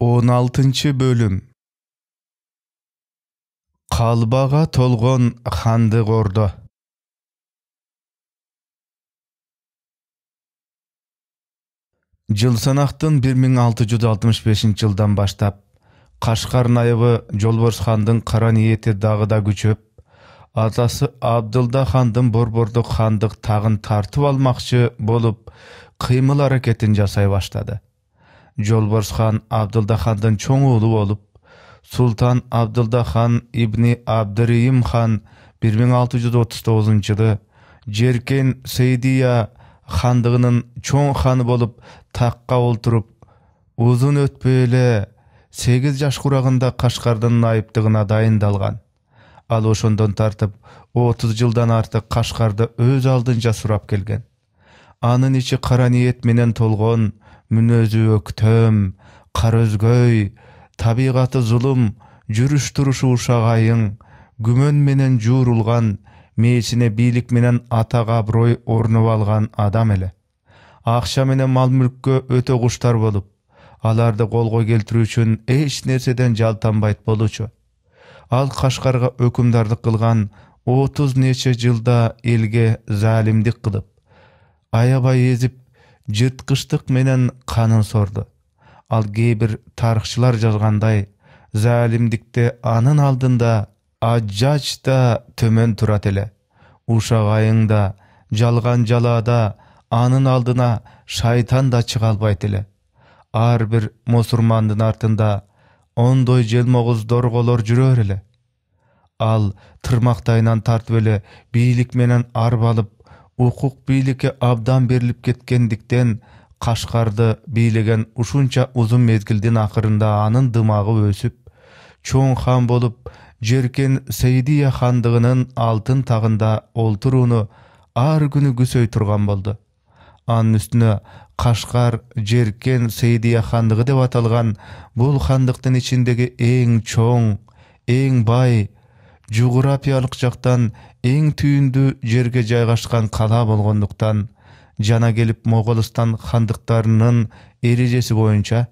16 bölüm. Kalbaga tolgon Handyk Ordo. Жыл санактын 1665-жылдан баштап Кашкар найыбы Жолборс хандын кара ниети дагы да күчөп, атасы Абдылда хандын Борбордук хандык тагын тартып алмакчы болуп, кыймыл аракетин жасай баштады. Жолборс хан Абдылда хандын чоң уулу болуп, Султан Абдылда хан ибни Абдырийим хан 1639-жылы Жеркен Сейдия хандыгынын чоң ханы болуп такка олтуруп, узун өтпөй эле 8 жаш курагында Кашкардын найыптыгына дайындалган. Ал ошондон тартып 30 жылдан артык Кашкарды өз алдынча сурап келген. Анын ичи кара ниет менен толгон, мүнөзү өктөм, кара өзгөй, табигаты зулум, жүрүш-турушу ушагайың, күмөн менен жуурулган, мээсине бийлик менен атага аброй орнуп алган адам эле. Акча менен мал-мүлккө өтө куштар болуп, аларды колго келтирүү үчүн эч нерседен жалтанбайт болчу. Ал Кашкарга өкүмдардык кылган 30 нече жылда элге залимдик кылып, аябай эзип, жырткычтык менен канын сорду. Ал кээ бир тарыхчылар жазгандай, залимдикте анын алдында ажжач да төмөн турат эле. Ушагайың да, жалган жалаада анын алдына шайтан да чыга албайт эле. Ар бир мусурмандын артында ондой желмогуз дорголор жүрөр эле. Ал тырмактайынан тартып эле бийлик менен арбалып, укук бийликке абдан берилип кеткендиктен Кашкарды бийлеген ушунча узун мезгилдин акырында анын дымагы өсүп, чоң хан болуп, Жеркен Сейдия хандыгынын алтын тагында олтурууну ар күнү күсөй турган болду. Анын үстүнө Кашкар Жеркен Сейдия хандыгы деп аталган бул хандыктын ичиндеги эң чоң, эң бай, жугурапиялык жактан эң түйүндүү жерге жайгашкан кала болгондуктан, жана келип Моголстан хандыктарынын эрежеси боюнча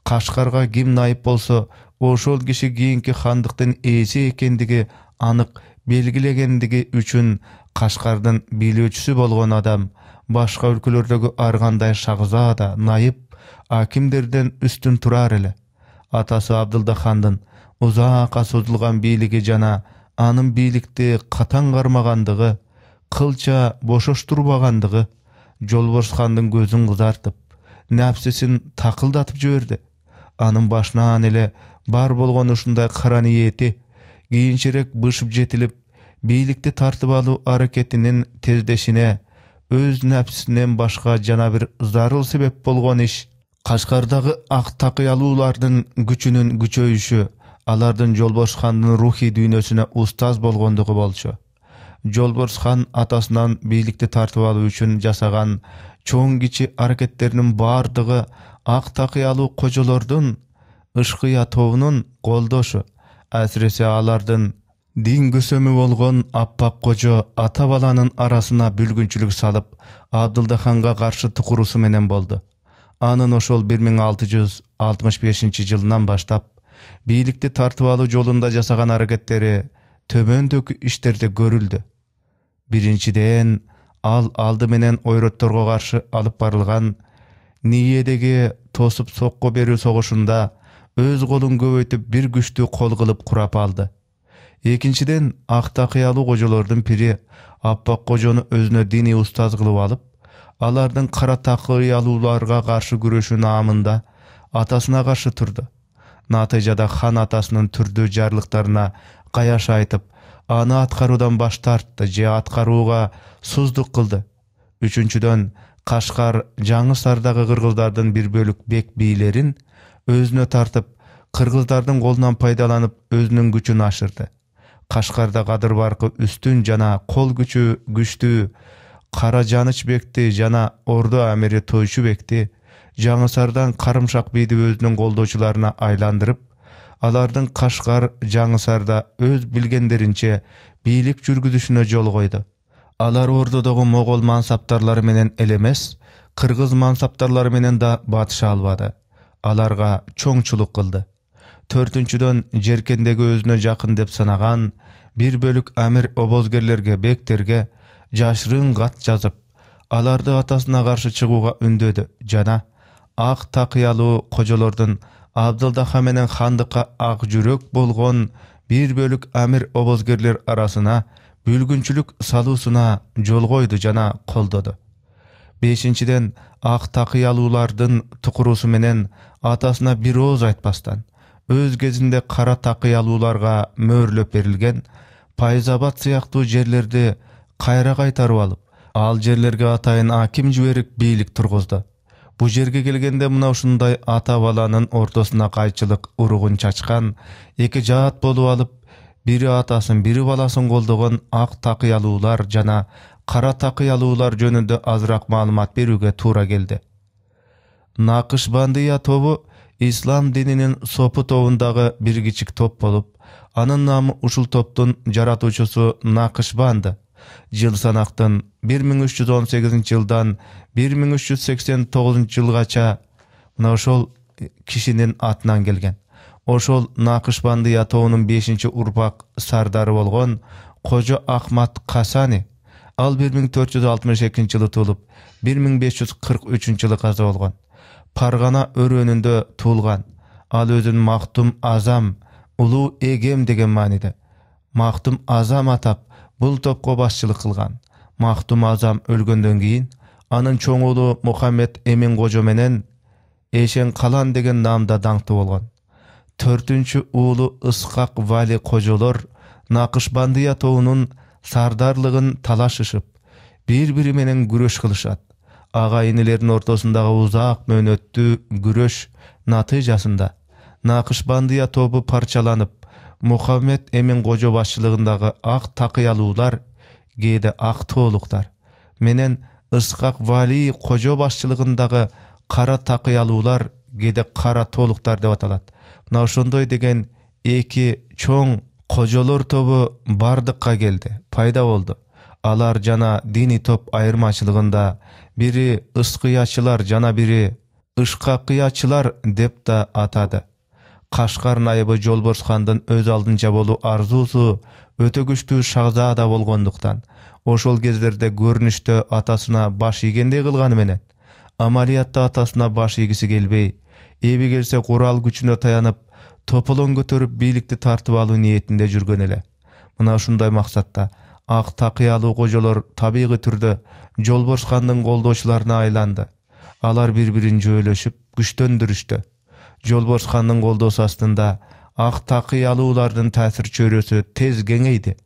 Кашкарга ким найып болсо, ошол киши кийинки хандыктын ээси экендиги анык белгилегендиги үчүн Кашкардын бийлөөчүсү болгон адам башка өлкөлөрдөгү ар кандай шагзада, найып, акимдерден үстүн турар эле. Атасы Абдылда хандын узакка созулган бийлиги жана анын бийликти катаң кармагандыгы, кылча бошоштурбагандыгы Жолборс хандын көзүн кызартып, напсисин такылдатып жиберди. Анын башынан эле бар болгон ушундай кара ниети кийинчерээк бышып жетилип, бийликти тартып алуу аракетинин тездешине өз напсисинен башка жана бир зарыл себеп болгон иш Кашкардагы ак такыялуулардын күчүнүн күчөйүшү, алардын Жолборс хандын рухий дүйнөсүнө устаз болгондугу болчу. Жолборс хан атасынан бийликти тартып алуу үчүн жасаган чоң кичи аракеттеринин бардыгы ак такыялуу кожолордун, ышкыя тобунун колдошу, асиресе алардын дин көсөмү болгон Аппак кожо ата баланын арасына бүлгүнчүлүк салып, Абдылда ханга каршы тукурусу менен болду. Анын ошол 1665-жылынан баштап бийликти тартып алуу жолунда жасаган аракеттери төмөндөгү иштерде көрүлдү. Биринчиден, ал алды менен ойротторго каршы алып барылган Ниедеги тосуп сокко берүү согушунда өз колун көбөйтүп бир күчтүү кол кылып курап алды. Экинчиден, ак такыялуу кожолордун пири Аппак кожону өзүнө диний устаз кылып алып, алардын кара такыялууларга каршы күрөшүү наамында атасына каршы турду. Натыйжада хан атасынын түрдүү жарлыктарына каяш айтып, аны аткаруудан баш тартты же аткарууга суздук кылды. Үчүнчүдөн, Кашкар Жаңы Сардагы кыргыздардын бир бөлүк бек бийлерин өзүнө тартып, кыргыздардын колунан пайдаланып өзүнүн күчүн ашырды. Кашкарда Кадыр Баркы үстүн жана кол күчү күчтүү Кара Жаныч бекти жана Ордо амири Тойчу бекти Жаңы Сардан Карымшак бийди өзүнүн колдоочуларына айландырып, алардын Кашкар Жаңы Сарда өз билгендеринче бийлик жүргүзүшүнө жол койду. Алар Ордодогу могол мансаптарлары менен эле эмес, кыргыз мансаптарлары менен да батыша албады. alarga çoңçuluk kıldı. Төртүнчүдөн жеркендеги өзүнө жакын деп санаган bir бөлүк амир обозгерлерге, бектерге жашырын кат жазып, аларды атасына каршы чыгууга үндөдү жана ак такыялуу кожолордун Абдылдаха менен хандыкка ак жүрөк болгон bir бөлүк амир обозгерлер арасына бүлгүнчүлүк салуусуна жол койду жана колдоду. Бешинчиден, ак такыялуулардын тукуруусу менен атасына бир ооз айтпастан өз кезинде кара такыялууларга мөөрлөп берилген Пайзабад сыяктуу жерлерди кайра кайтарып алып, ал жерлерге атайын аким жиберип бийлик тургузду. Бу жерге келгенде мына ушундай ата баланын ортосуна кайчылык уругун чачкан эки жаат болуп алып, бири атасын, бири баласын колдогон ак такыялуулар жана кара такыялуулар жөнүндө азыраак маалымат берүүгө туура келди. Накышбандия тобу ислам дининин сопу тобундагы бир кичик топ болуп, анын намы ушул топтун жаратуучусу Накышбанды. Жыл санактын 1318 жылдан 1389 жылгача мына ошол кишинин атынан келген. Ошол Накышбандия тобунун 5-урпак сардары болгон Кожо Ахмат Касани. Ал 1462 жылы туулуп, 1543 жылы каза болгон. Паргана өрөөнүндө туулган. Ал өзүн Мактум Азам, улуу эгем деген мааниде. Мактум Азам атап, бул топко башчылык кылган. Мактум Азам өлгөндөн кийин, анын чоң уулу Мухаммед Эмин кожо менен Эшен Калан деген наамда даңктуу болгон. 4-чү уулу Ысқақ Вали кожолор Накышбандия тобунун сардарлыгын талашышып, бири-бири менен күрөш кылышат. Ага инилердин ортосундагы узак мөөнөттүү күрөш натыйжасында Накышбандия тобу парчаланып, Мухаммед Эмин кожо башчылыгындагы ак такыялуулар, кээде ак тоолуктар менен Ысқақ Вали кожо башчылыгындагы кара такыялуулар, кээде кара тоолуктар деп аталат. Мына ошондой деген эки чоң кожолор тобу бардыкка келди, пайда болду. Алар жана дини топ айырмачылыгында бири ышкыячылар жана бири ышкакыячылар деп да атады. Кашкар найыбы Жолборс хандын өз алдынча болуу арзуусу өтө күчтүү шахзада болгондуктан, ошол кездерде көрүнүштө атасына баш ийгендей кылганы менен, амалиятта атасына баш ийгиси келбей, эби келсе курал күчүнө таянып, тополон көтөрүп бийликти тартып алуу ниетинде жүргөн эле. Мына ушундай максатта ак такыялуу кожолор табигый түрдө Жолборс хандын колдоочуларына айланды. Алар бири-бирин жөөлөшүп, күчтөндүрүштү. Жолборс хандын колдоосу астында ак такыялуулардын таасир чөйрөсү тез кеңейди.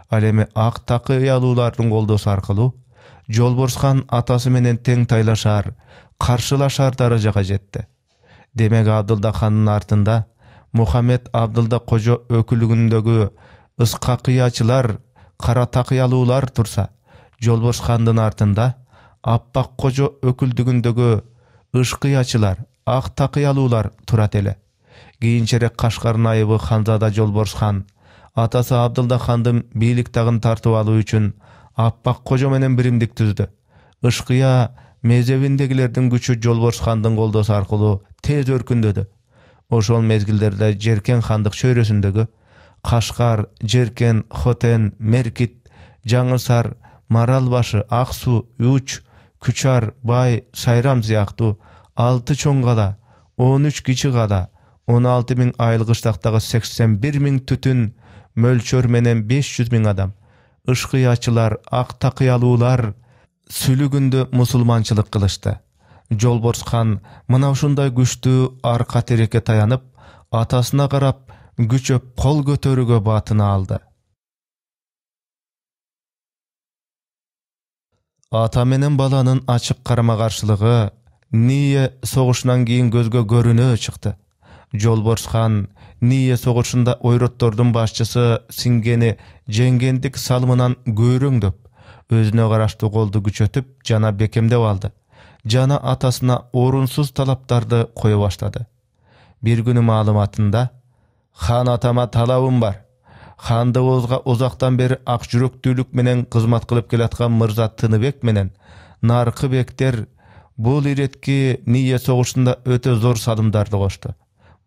Ал эми ак такыялуулардын колдоосу аркылуу Жолборс хан атасы менен тең тайлашар, каршылашар даражага жетти. Демек Абдылдахандын артында Мухаммед Абдылда кожо өкүлүгүндөгү ысқақиячылар, кара такыялуулар турса, Жолборс хандын артында Аппак кожо өкүлдүгүндөгү ышкыячылар, ак такыялуулар турат эле. Кийинчерээк Кашкар найыбы ханзада Жолборс хан атасы Абдылда хандын бийлик тагын тартып алуу үчүн Аппак кожо менен биримдик түздү. Ышкыя мезебиндегилердин күчү Жолборс хандын колдоосу аркылуу тез өркүндөдү. Ошол мезгилдерде Жеркен хандык чөйрөсүндөгү Кашкар, Жеркен, Хотен, Меркит, Жаңысар, Маралбашы, Ак суу, Уч, Күчар, Бай, Сайрам сыяктуу 6 чоң кала, 13 кичи кала, 16.000 айыл кыштактагы 81.000 түтүн мөлчөр менен 500.000 адам, ышкыячылар, ак такыялуулар сүлүгүндө мусулманчылык кылышты. Жолборс хан мына ушундай күчтүү арка терекке таянып, атасына карап күчөп кол көтөрүүгө батына алды. Ата менен баланын ачык карама-каршылыгы Ния согушунан кийин көзгө көрүнө чыкты. Жолборс хан Ния согушунда ойроттордун башчысы сиңгени жеңгендик салымынан көйрөңдөп, өзүнө караштуу колду күчөтүп жана бекемдеп алды. Жана атасына орунсуз талаптарды кое баштады. Бир күнү маалыматында хан атама талабым бар. Хандыбызга узактан бери ак жүрөктүүлүк менен кызмат кылып келаткан мырза Тыныбек менен Наркы бектер Bul iretki Niye soğuşunda öte zor salımdardı koştu.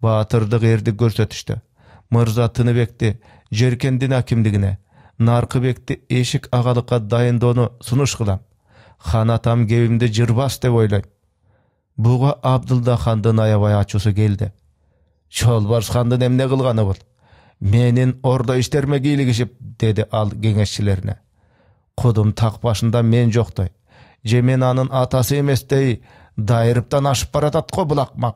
Batırdık erdi görsetişti. Mırza Tınıbekti Jerkendin hakimdigine, Narkıbekti eşik ağalıkka dayındonu sunuş kılam. Han atam gevimde jırbas dep oylayım. Buğa Abdulda Xandın ayabay açusu geldi. Çolbars Xandın emne kılgаны bul. Menin orada işlerme giyligişip, dedi al gengeşçilerine. Kudum tak başında men joktoy. Jemen anın atası emestey, dayırıptan aşıp baratatko bulakmak.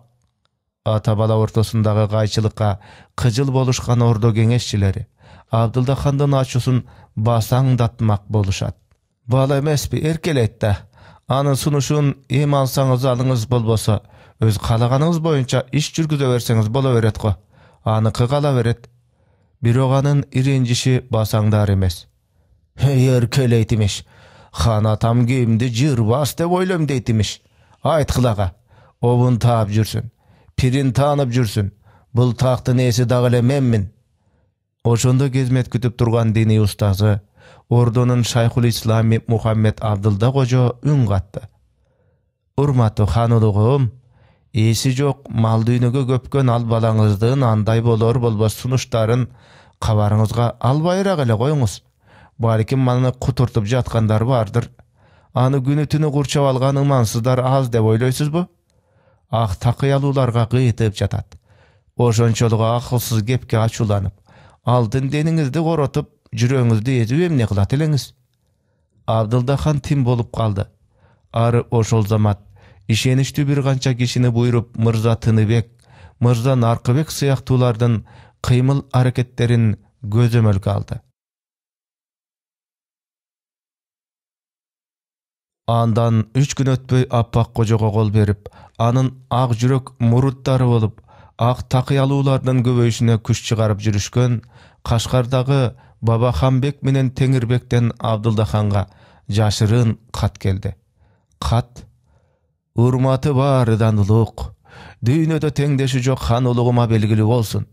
Ata bala ortasındağı gayçılıkka kıcıl boluşkan ordo gengeşçileri Abdulda Xandın açusun basаңdatmak boluşat. Bala emespi erkeleytte. Anın sunuşun imansanız alınız bolbosa, öz kalağanınız boyunca iş jürgüze verseniz bola veretko. Anıkı kala veret. Bir oğanın irencişi basаңdar emes. Erkeleytimiş. Han atam giyimdi jırbas dep oylom deytimiş. Ayt kılaga. Obun taap jürsün. Pirin tanıp jürsün. Bul taktın esi dağıle memmin. Oşonda gezmet kütüp turgan dini ustazı, ordonun Şayhul İslami Muhammed Abdulda Gojo ün gatty. Urmatly hanulugum, esi jok mal düýnüge köpkön al balaňyzdyn anday bolar bolbas sunuşdарын kabarıňyzga albayrak ele goýuňuz. Balkim many kuturtup jatkandar bardyr. Any günütünü gurçap algan imansyzlar az dep oýlaýsyzby? Ah takyýalularga gyýtyp jatat. Oşonçoluğa akylsyz gepke açulanyp, aldın deniňizdi gorotup, jüregiňizdi ezip emne kılat eleňiz. Abdulda Xan tim bolup kaldı. Ary oşol zamat işenişli bir gança kişini buyurup Mırza Tınıbek, Mırza Narkıbek syýaktylardan kıymıl hareketlerin gözömölge aldı. Andan 3 gün ötböy Appak Gojoga gol berip, anın ak jürek muruttary bolup, ak takyýalulardan göböýüşine küç çygaryp jürüşken, Kaşgardagy Baba Xanbek menen Teňirbekden Abdulda Xanga jaşyryn kat geldi. Kat: "Urmaty bardan uluk, düýnede teňdeşi jok han uluguma belgili bolsun.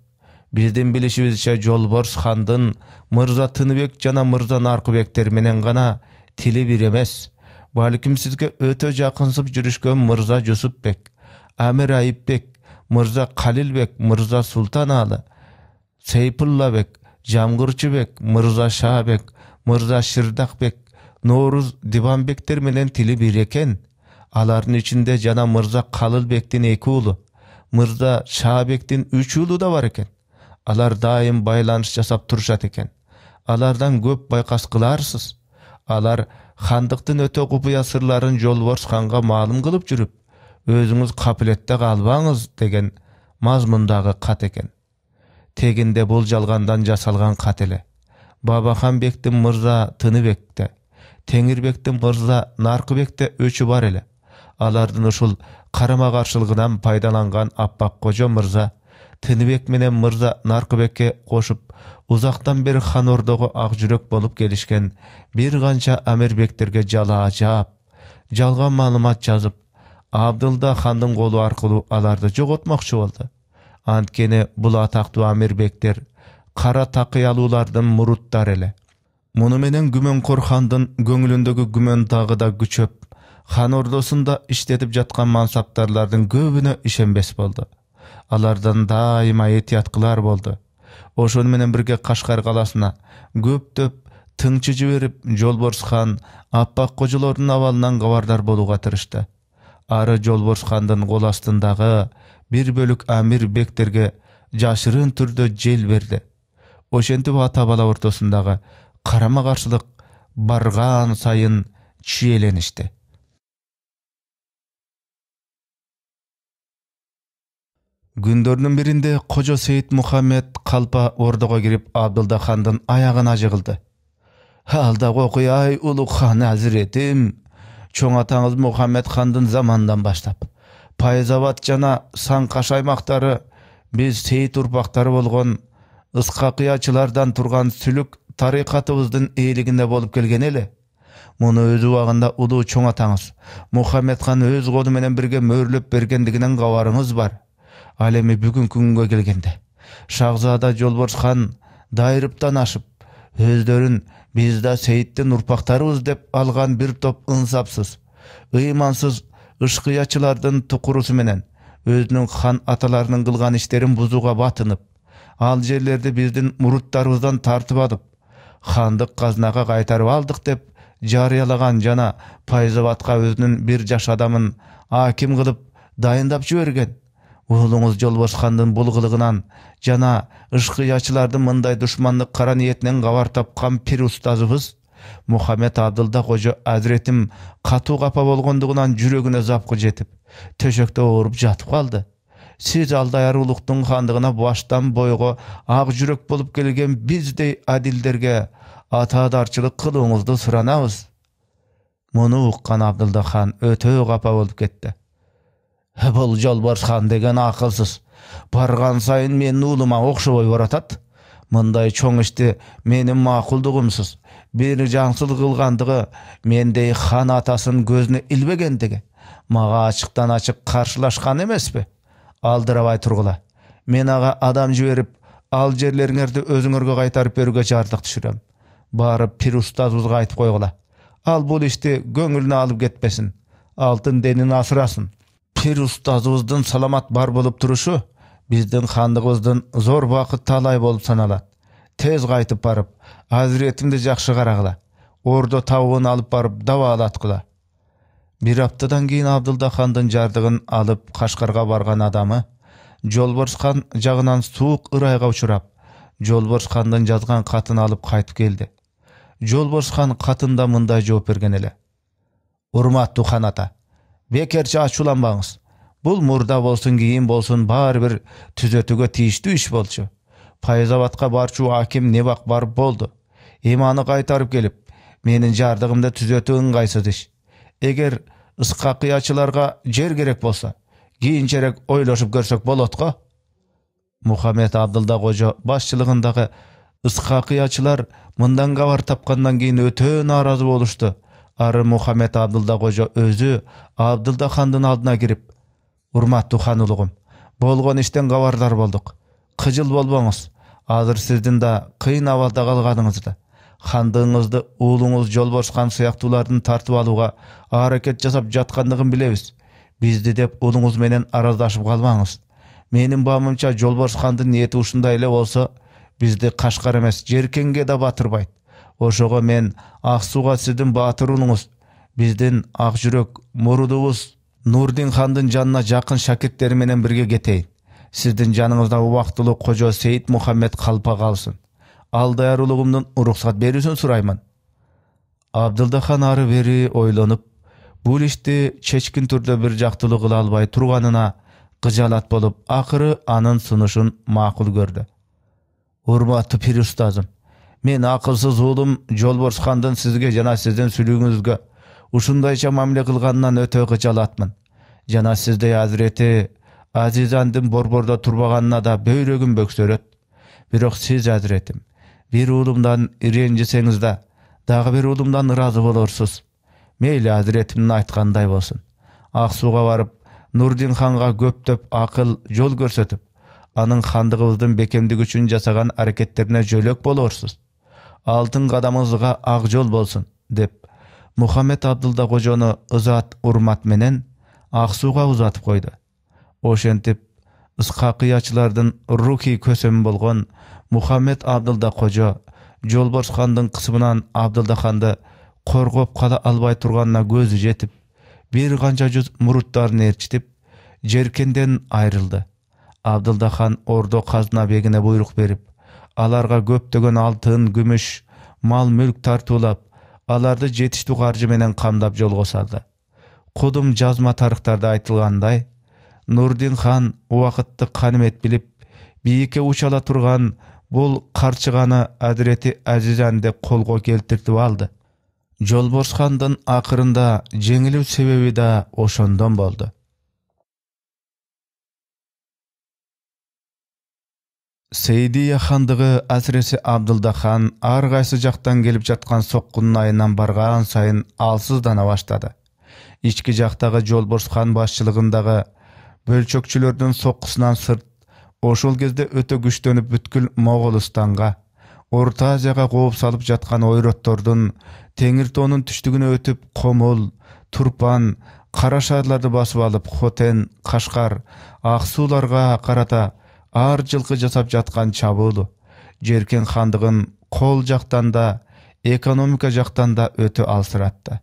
Bizden bilişibizçe Jolbors Xandyn Mırza Tınıbek jana Mırza Narkybekler menen gana tili bir emes. Balkim sizge öte jakynsyp jürüşken Mırza Jusupbek, Amir Ayıpbek, Mırza Kalilbek, Mırza Sultanaly, Seypullabek, Jamgyrçybek, Mırza Şahbek, Mırza Şirdakbek, Noruz Divanbekler menen tili bir eken. Alaryn içinde jana Mırza Kalilbekden 2 uly, Mırza Şahbekden 3 uly da bar eken. Alar daim baýlanyş jasap turşat eken. Alardan köp baýkas kılarsyz. Alar handykdan öte gupya sırlaryn Jolbors Xanga malum kılıp jürüp, özüňiz kapiletde galbaňyz degen mazmundagy kat eken. Teginde boljalgandan jasalgan kat ele. Baba Xanbekden Mırza Tınıbekde, Teňirbekden Mırza Narkybekde öçü bar ele. Alardan uşul karama garşylygydan paýdalangan Appak Gojo Mırza Tınıbek menen Mırza Narkybekke goşup, uzaktan beri han ordogu ak jürek bolup gelişken bir gança Amirbeklerge jala jap, jalgan malumat жазып, Abdulda Xandyn golu arkaly alardy jogotmakçy boldy. Antkeni bul atakly Amirbekler kara takyýalulardan muruttar ele. Muny menen Gümenkor Xandyn göňülündegi gümen dağı da güçöp, han ordosunda işletip jatkan mansapdarlardan köbüne işenbes boldy. Alardan daima etiýatkylar boldy. Oşon menen birge Kaşgar galasyna köp-töp tınçy jiberip Jolbors Xan Appak Gojolaryň awalyndan gabardar boluga tyrışdy. Ary Jolbors Xandyn gol astyndagy bir bölük Amir Beklerge jaşyryn türde jel berdi. Oşentip ata bala ortasyndagy karama garşylyk bargan sayın çiýelenişdi. Gündörünün birinde Kojo Seyit Muhammed kalpa ordoga girip Abdulda Xandyn ayagyna jygyldy. "Halda gokuýay uluk Han Hazretim, çoň ataňyz Muhammed Xandyn zamandan başlap Paýzawat jana Sankaş aymaktary biz Seyit urpaktary bolgan ıskakyýaçylardan turgan sülük tarikatybyzyň eýliginde bolup gelgen ele. Muny öz wagtynda ulu çoň ataňyz Muhammed Xan öz golu menen birge möhürlep bergendiginden gabaryňyz bar. Alemi bugünkü günge gelgende Şahzada Jolbors Xan daýrypdan aşyp, özlörün bizde Seyitden urpaktarybyz dep algan bir top ınsapsız, imansyz ышкыячылардын тукурусу менен өзүнүн хан аталарынын кылган иштерин бузууга батынып, ал жерлерди биздин муруттарыбыздан тартып алып, хандык казынага кайтарып алдык деп жарыялаган жана Пайзабадка өзүнүн бир жаш адамын аким кылып дайындап жиберген. Уулуңуз Жолборс хандын бул кылыгынан жана ышкыячылардын мындай душмандык кара ниетинен кабар тапкан пир устазыбыз Мухаммед Абдылда кожо азиретим катуу капа болгондугунан жүрөгүнө запкы жетип, төшөктө ооруп жатып калды. Сиз Алдаяр улуктун хандыгына баштан бойго ак жүрөк болуп келген биздей адилдерге атаадарчылык кылууңузду суранабыз. Муну уккан Абдылда хан өтө капа болуп кетти. Бул Жолборс хан деген акылсыз. Барган сайын менин уулума окшобой баратат. Мындай чоң ишти менин макулдугумсуз бир жаңсыз кылгандыгы, мендей хан атасын көзүнө илбегендиги мага ачыктан ачык каршылашкан эмеспи? Алдырабай тургула. Мен ага адам жиберип, ал жерлериңерди өзүңөргө кайтарып берүүгө жардык түшүрөм. Барып пир устазыбызга айтып койгула. Ал бул ишти көңүлүнө алып кетпесин. Алтын денин асырасын. Пир устазыбыздын саламат бар болуп турушу биздин хандыгыбыздын зор бакыт талай болуп саналат. Тез кайтып барып, азиретимди жакшы карагыла. Ордо табыбын алып барып дабаалаткыла. Бир аптадан кийин Абдылда хандын жардыгын алып Кашкарга барган адамы Жолборс хан жагынан суук ырайга учурап, Жолборс хандын жазган катын алып кайтып келди. Жолборс хан катында мындай жооп берген эле. Урматтуу хан ата, бекерчи ачууланбаңыз. Бул мурда болсун, кийин болсун, баары бир түзөтүүгө тийиштүү иш болчу. Пайзабадка барчу аким Небак барып болду. Иманы кайтарып келип, менин жардыгымды түзөтүү ыңгайсыз иш. Эгер ышкакыячыларга жер керек болсо, кийинчерээк ойлошуп көрсөк болот го. Мухаммед Абдылда кожо башчылыгындагы ышкакыячылар мындан кабар тапкандан кийин өтө нааразы болушту. Ары Мухаммед Абдылда кожо өзү Абдылда хандын алдына кирип, урматтуу хан улугум, болгон иштен кабардар болдук. Кыжыл болбоңуз. Азыр сиздин да кыйын абалда калганыңызды, хандыгыңызды уулуңуз Жолборс хан сыяктуулардын тартып алууга аракет жасап жаткандыгын билебиз. Бизди деп уулуңуз менен араздашып калбаңыз. Менин баамымча Жолборс хандын ниети ушундай эле болсо, бизди Кашкар эмес, Жеркенге да батырбайт. Ошого мен Аксууга сиздин баатыр уулуңуз, биздин ак жүрөк мурудубуз Нурдин хандын жанына жакын шакирттери менен бирге кетейин. Сиздин жаныңызда убактылуу кожо Сейит Мухаммед калпа калсын. Алдаяр улугумдун уруксат берүүсүн сураймын. Абдылда хан ары бери ойлонуп, бул ишти чечкин түрдө бир жактылуу кыла албай турганына кыжалат болуп, акыры анын сунушун макул көрдү. Урматтуу пир устазым, мен акылсыз уулум Жолборс хандын сизге жана сиздин сүлүүңүзгө ушундайча мамиле кылганынан өтө кыжалатмын. Жана сиздей азирети Азизандын борбордо турбаганына да бөйрөгүм бөксөрөт. Бирок сиз азиретим, бир уулумдан ренжисеңиз да, дагы бир уулумдан ыраазы болорсуз. Мейли азиретимдин айткандай болсун. Аксууга барып, Нурдин ханга көптөп акыл жол көрсөтүп, анын хандыгыбыздын бекемдиги үчүн жасаган аракеттерине жөлөк болорсуз. Алтын кадамыбызга ак жол болсун, деп Мухаммед Абдылда кожону ызат урмат менен Аксууга узатып койду. Ошентип, ышкакыячылардын рухи көсөмү болгон Мухаммед Абдылда кожо Жолборс хандын кысымынан Абдылда ханды коргоп кала албай турганына көзү жетип, бир канча жүз муруттарын ээрчитип, Жеркенден айрылды. Абдылда хан ордо казына бегине буйрук берип, аларга көптөгөн алтын, күмүш, мал-мүлк тартуулап, аларды жетиштүү каржы менен камдап жолго салды. Кудум жазма тарыхтарда айтылгандай, Нурдин хан убакытты канимет билип, бийикке учала турган бул карчыганы Азирети Азизанды колго келтиртип алды. Жолборс хандын акырында жеңилүү себеби да ошондон болду. Сейдия хандыгы асыресе Абдылда хан ар кайсы жактан келип жаткан соккунун айынан барган сайын алсыздана баштады. Ички жактагы Жолборс хан башчылыгындагы бөлчөкчүлөрдүн соккусунан сырт, ошол кезде өтө күчтөнүп бүткүл Моголстанга, Орто Азияга кооп салып жаткан ойроттордун Теңир тоонун түштүгүнө өтүп, Комул, Турпан, Карашарларды басып алып, Хотен, Кашкар, Аксууларга карата ар жылкы жасап жаткан чабуулу Жеркен хандыгын кол жактан да, экономика жактан да өтө алсыратты.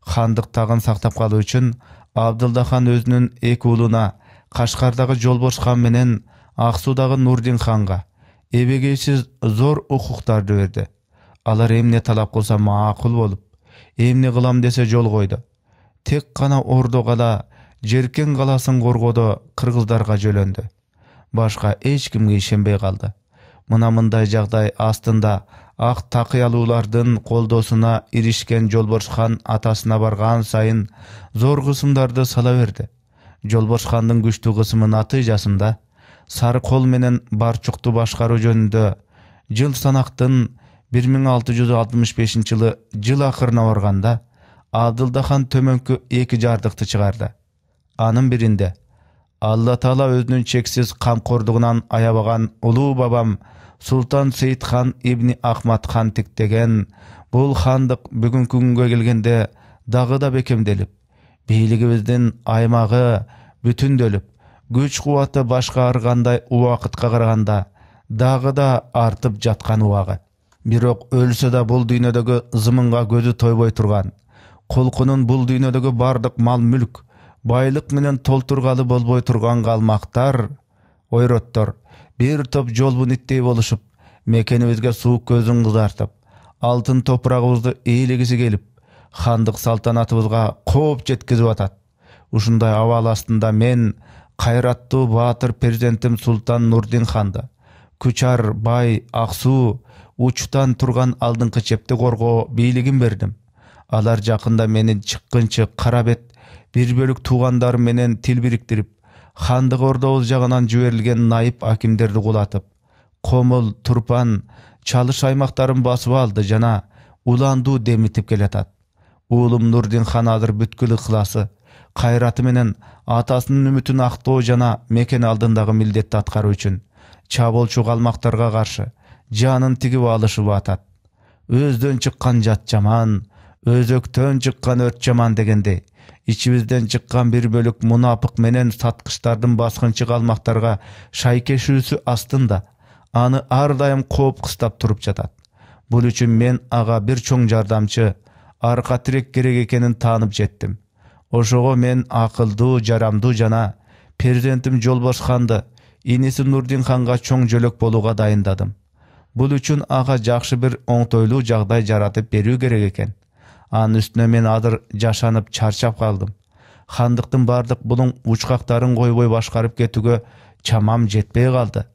Хандык тагын сактап калуу үчүн Абдылда хан өзүнүн эки уулуна, Кашкардагы Жолбош хан менен Аксуудагы Нурдин ханга эбегейсиз зор укуктарды берди. Алар эмне талап кылса макул болуп, эмне кылам десе жол койду. Тек гана Ордо кала Жеркен каласын коргоодо кыргыздарга жөлөндү. Башка эч кимге ишенбей калды. Мына мындай жагдай астында ак такыялуулардын колдоосуна иришкен Жолбош хан атасына барган сайын зор кысымдарды сала берди. Жолбош хандын күчтүү кысымы натыйжасында Сары кол менен Барчукту башкаруу жөнүндө жыл санактын 1665-жылы жыл акырына барганда Абдылда хан төмөнкү эки жардыкты чыгарды. Анын биринде Алла Таала өзүнүн чексиз камкордугунан аябаган улуу бабам Султан Сейит хан ибни Ахмад хан тиктеген бул хандык бүгүнкү күнгө келгенде дагы да бекемделип, бийлигибиздин аймагы бүтүндөлүп, күч кубаты башка ар кандай убакытка караганда дагы да артып жаткан убагы. Бирок өлсө да бул дүйнөдөгү зымынга көзү тойбой турган, колкунун бул дүйнөдөгү бардык мал-мүлк, байлык менен толтургалы болбой турган калмактар, ойроттор бир топ жолбун иттей болушуп, мекенибизге суук көзүн кызартып, алтын топурагыбызды ээлегиси келип, хандык салтанатыбызга кооп жеткизип атат. Ушундай абал астында мен кайраттуу баатыр перзентим Султан Нурдин ханды, Күчар, Бай, Аксуу, учтан турган алдыңкы чепти коргоо бийлигин бердим. Алар жакында менин чыккынчы кара бет бир бөлүк туугандарым менен тил бириктирип, хандык ордобуз жагынан жиберилген найып акимдерди кулатып, Комул, Турпан, Чалыш аймактарын басып алды жана уландуу демитип келатат. Уулум Нурдин хан азыр бүткүл ыхласы, кайраты менен атасынын үмүтүн актоо жана мекен алдындагы милдетти аткаруу үчүн чабуулчу калмактарга каршы жанын тигип алышып атат. Өздөн чыккан жат жаман, өзөктөн чыккан өрт жаман дегендей, ичибизден чыккан бир бөлүк мунапык менен саткычтардын баскынчы калмактарга шайкешүүсү астында аны ар дайым кооп кыстап туруп жатат. Бул үчүн мен ага бир чоң жардамчы, арка тирек керек экенин таанып жеттим. Ошого мен акылдуу, жарамдуу жана перзентим Жолбош ханды иниси Нурдин ханга чоң жөлөк болууга дайындадым. Бул үчүн ага жакшы бир оңтойлуу жагдай жаратып берүү керек экен. Анын үстүнө мен азыр жашанып чарчап калдым. Хандыктын бардык булуң учкактарын койбой башкарып кетүүгө чамам жетпей калды.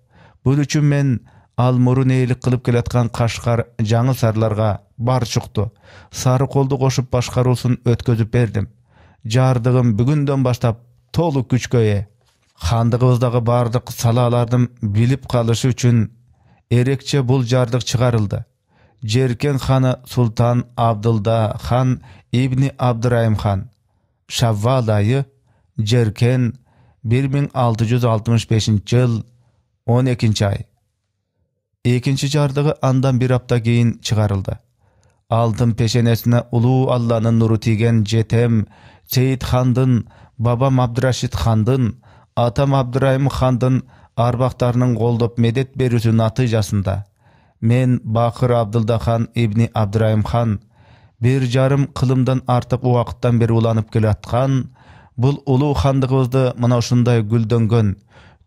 Бул үчүн мен ал мурун ээлик кылып келаткан Кашкар, Жаңы Сарларга Барчукту, Сары колду кошуп башкаруусун өткөзүп бердим. Жардыгым бүгүндөн баштап толук күчкө ээ. Хандыгыбыздагы бардык салаалардын билип калышы үчүн эрекче бул жардык чыгарылды. Жеркен ханы Султан Абдылда хан ибни Абдырайым хан. Шаввал айы, Жеркен 1665-жыл 12-ай. Экинчи жардыгы андан бир апта кийин чыгарылды. Алтын пешенесине улуу Алланын нуру тийген жетем Сейит хандын, бабам Абдырашид хандын, атам Абдырайым хандын арбактарынын колдоп медет берүүсү натыйжасында мен Бакыр Абдылда хан ибни Абдырайым хан 1,5 кылымдан артык убакыттан бери уланып келаткан бул улуу хандыгыбызды мына ушундай гүлдөнгөн,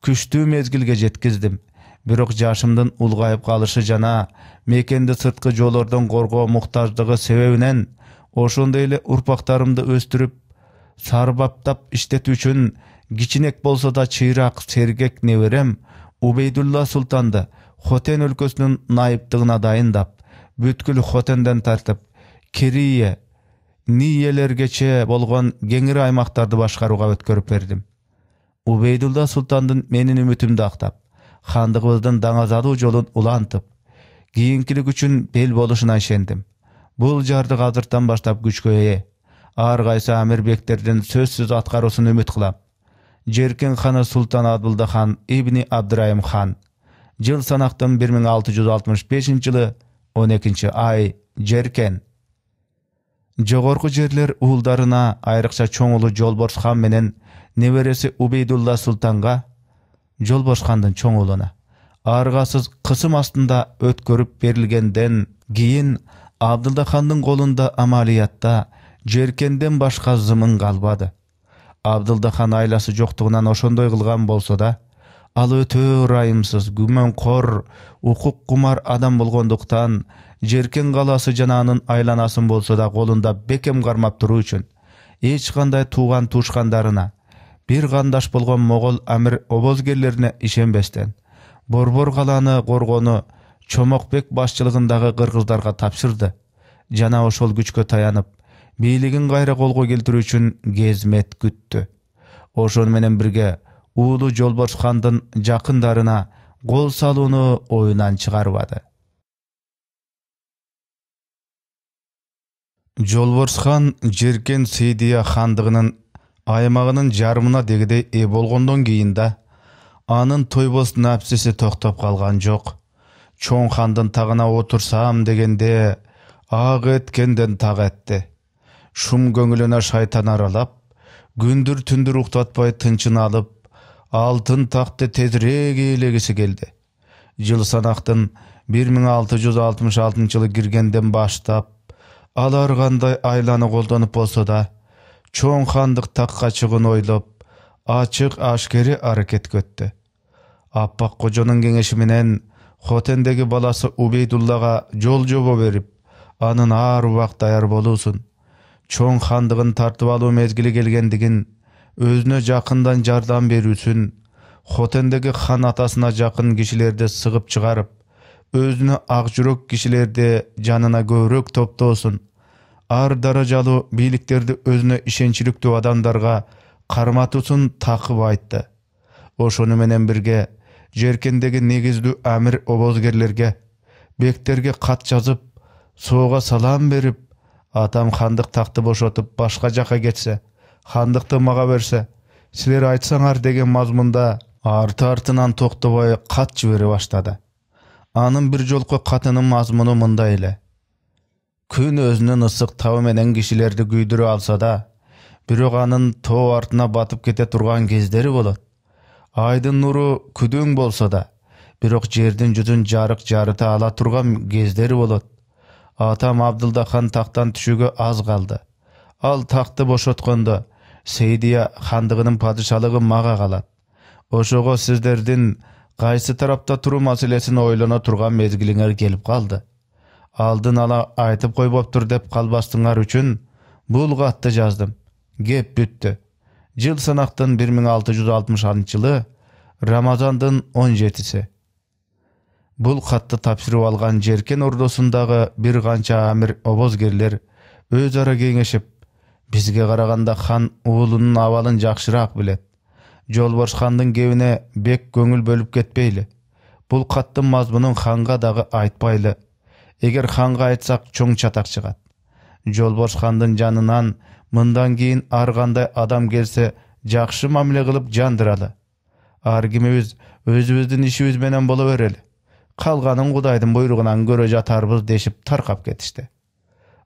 күчтүү мезгилге жеткиздим. Бирок жашымдын улгайып калышы жана мекенди сырткы жоолордон коргоо муктаждыгы себебинен ошондой эле урпактарымды өстүрүп, сарбаптап иштетүү үчүн кичинек болсо да чыйрак сергек неберем Убейдулла султанды Хотен өлкөсүнүн найыптыгына дайындап, бүткүл Хотенден тартып, Керие, Ниелергече болгон кеңири аймактарды башкарууга өткөрүп бердим. Убейдулла султандын менин үмүтүмдү актап, хандыгыбыздын даңазалуу жолун улантып, кийинкилик үчүн бел болушуна ишендим. Бул жардык азыртан баштап күчкө ээ. Ар кайсы амирбектердин сөзсүз аткаруусун үмүт кылам. Жеркен ханы Султан Абдылда хан ибни Абдырайым хан. Жыл санактын 1665-жылы 12-ай. Жеркен. Жогорку жерлер уулдарына, айрыкча чоң улу Жолборс хан менен небереси Убейдулла султанга, Жолборс хандын чоң уулуна аргасыз кысым астында өткөрүп берилгенден кийин Абдылда хандын колунда амалиятта жеркенден башка зымын калбады. Абдылда хан айласы жоктугунан ошондой кылган болсо да, ал өтө ырайымсыз, күмөнкор, укук кумар адам болгондуктан жеркен каласы жана анын айланасын болсо да колунда бекем кармап туруу үчүн эч кандай тууган туушкандарына, бир кандаш болгон могол амир обозгерлерине ишенбестен Борбор каланы коргону Чомокбек башчылыгындагы кыргыздарга тапшырды жана ошол күчкө таянып, бийлигин кайра колго келтирүү үчүн кезмет күттү. Ошону менен бирге уулу Жолборс хандын жакындарына кол салууну оюнан чыгарбады. Жолборс хан Жеркен Сейдия хандыгынын аймагынын жарымына дегидей ээ болгондон кийин да анын тойбос напсиси токтоп калган жок. Чоң хандын тагына отурсам дегенде ак эткенден так этти. Шум көңүлүнө шайтан аралап, күндүр түндүр уктатпай тынчын алып, алтын такты тезирээк ээлегиси келди. Жыл санактын 1666 жылы киргенден баштап, ал ар кандай айланы колдонуп болсо да, чоң хандык такка чыгууну ойлоп, ачык ашкери аракетке өттү. Аппак кожонун кеңеши менен Хотендеги баласы Убейдуллага жол жобо берип, анын ар убак даяр болуусун, чоң хандыгын тартып алуу мезгили келгендигин, өзүнө жакындан жардам берүүсүн, Хотендеги хан атасына жакын кишилерди сыгып чыгарып, өзүнө ак жүрөк кишилерди жанына көбүрөөк топтоосун, ар даражалуу бийликтерди өзүнө ишенчиликтүү адамдарга карматуусун такып айтты. Ошону менен бирге жеркендеги негиздүү амир обозгерлерге, бектерге кат жазып, соого салам берип, атам хандык такты бошотуп башка жака кетсе, хандыкты мага берсе, силер айтсаңар деген мазмунда арты-артынан токтобой кат жибере баштады. Анын бир жолку катынын мазмуну мындай эле: күн өзүнүн ысык табы менен кишилерди күйдүрө алса да, бирок анын тоо артына батып кете турган кездери болот. Айдын нуру күдөң болсо да, бирок жердин жүзүн жарык жарыта ала турган кездери болот. Атам Абдылда хан тактан түшүүгө аз калды. Ал такты бошоткондо Сейдия хандыгынын падышалыгы мага калат. Ошого сиздердин кайсы тарапта туруу маселесин ойлоно турган мезгилиңер келип калды. Алдын ала айтып койбоптур деп калбастыңар үчүн бул катты жаздым. Кеп бүттү. Жыл санактын 1660 жылы Рамазандын 17-си. Бул катты тапшырып алган жеркен ордосундагы бир канча амир обозгерлер өз ара кеңешип, бизге караганда хан уулунун абалын жакшыраак билет. Жолборс хандын кебине бек көңүл бөлүп кетпейли. Бул каттын мазмунун ханга дагы айтпайлы. Эгер ханга айтсак чоң чатак чыгат. Жолборс хандын жанынан мындан кийин ар кандай адам келсе жакшы мамиле кылып жандыралы. Ар кимибиз өзүбүздүн ишибиз менен боло берели. Калганын Кудайдын буйругунан көрө жатарбыз дешип таркап кетишти.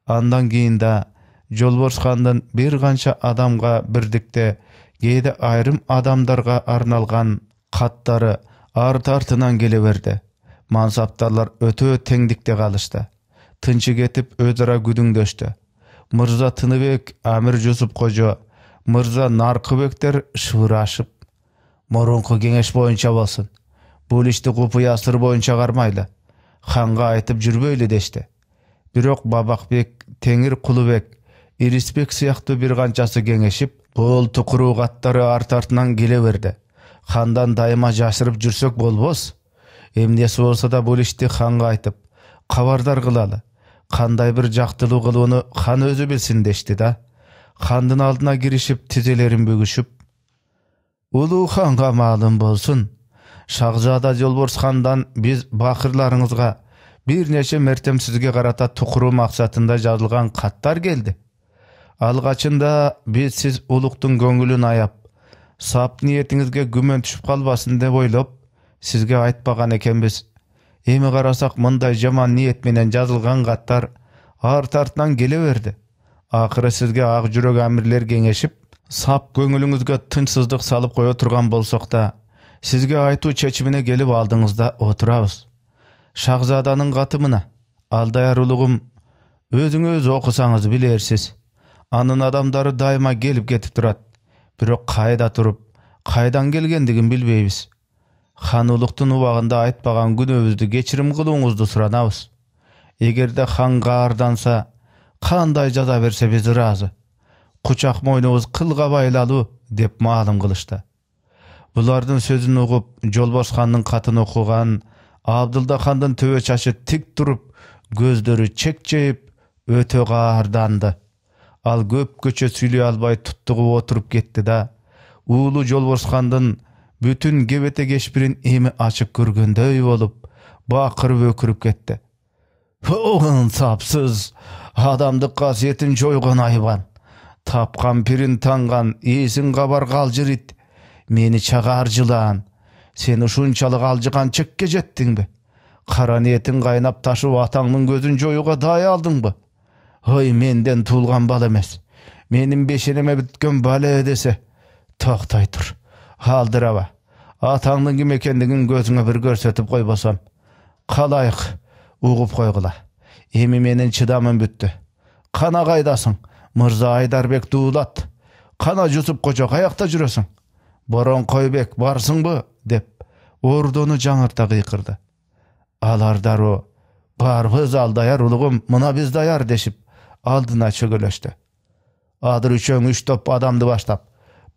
Андан кийин да Жолборс хандын бир канча адамга бирдикте, кээде айрым адамдарга арналган каттары арты-артынан келе берди. Мансаптарлар өтө теңдикте калышты. Тынчы кетип өз ара күдүңдөштү. Мырза Тыныбек, Амир Жусуп кожо, Мырза Наркыбектер шыбырашып, мурунку кеңеш боюнча болсун. Бул ишти купуя сыр боюнча кармайлы. Ханга айтып жүрбөйлү дешти. Бирок Бабакбек, Теңир Кулубек, Ирисбек сыяктуу бир канчасы кеңешип, бул тукуруу каттары арты-артынан келе берди. Хандан дайыма жашырып жүрсөк болбос. Эмнеси болсо да бул ишти ханга айтып, кабардар кылалы. Кандай бир жактылуу кылууну хан өзү билсин дешти да. Хандын алдына киришип, тизелерин бүгүшүп, улуу ханга маалым болсун, Шахзада Жолборс хандан биз бакырларыңызга бир нече мертем сизге карата тукуруу максатында жазылган каттар келди. Алгачында биз сиз улуктун көңүлүн аяп, сап ниетиңизге күмөн түшүп калбасын деп ойлоп, сизге айтпаган экенбиз. Эми карасак мындай жаман ниет менен жазылган каттар арты-артынан келе берди. Akırı sizge ак жүрөк әмірлер кеңешіп, сап көңіліңізге тынчсыздық салып қоя тұрған болсақ та, сізге айту чечимине келіп алдыңызда отырабыз. Шахзаданың қатымына, Алдаяр улугум, өзүңөз окусаңыз билерсиз. Анын адамдары дайыма келіп кетип турат. Бирок кайда туруп, кайдан келгендигин билбейбиз. Хан улуктун убагында айтпаган күнөөбүздү кечирим кылууңузду суранабыз. Эгерде ханга арданса, кандай жаза берсе биз ыраазы. Кучак мойнубуз кылга байлалуу деп маалым кылышты. Булардын сөзүн угуп, Жолборс хандын катын окуган Абдылда хандын төбө чашы тик туруп, көздөрү чекчейип, өтө каарданды. Ал көпкөчө сүйлөй албай туттугуп отуруп кетти да, уулу Жолборс хандын бүтүн кебете кешпирин эми ачып көргөндөй болуп, бакырып өкүрүп кетти. Сапсыз, адамдык касиетин жойгон айбан. Тапкан пирин танган, эсин кабар калжырит. Мени чагар жылаан. Сен ушунчалык алжыган чекке жеттиңби? Кара ниетиң кайнап ташып атаңдын көзүн жоюуга даялдыңбы? Ой, менден туулган бала эмес. Менин бешенеме бүткөн бала десе, токтой тур. Алдыраба. Атаңдын ким экендигин көзүңө бир көрсөтүп койбосом, калайык угуп койгула. Эми менин чыдамым бүттү. Кана кайдасың? Мырза Айдарбек дуулат. Кана Жусуп кожо каякта жүрөсүң? Борон Койбек барсыңбы? Деп ордону жаңырта кыйкырды. Алар дароо, барбыз Алдаяр улугум, мына биз даяр дешип, алдына чөгөлөштү. Адыр үчөң 3 топ адамды баштап,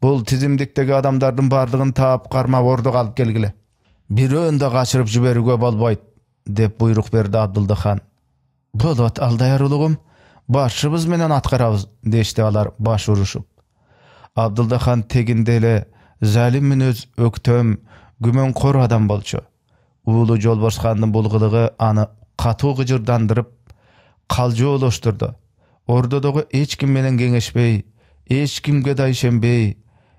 бул тизимдиктеги адамдардын бардыгын таап кармап ордого алып келгиле. Бирөөн да качырып жиберүүгө болбойт, деп буйрук берди Абдылда хан. Болот Алдаяр улугум, башыбыз менен аткарабыз, дешти алар баш урушуп. Абдылда хан тегинде эле залим мүнөз, өктөм, күмөнкор адам болчу. Уулу Жолборс хандын бул кылыгы аны катуу кыжырдандырып, калжоолоштурду. Ордодогу эч ким менен кеңешпей, эч кимге да ишенбей,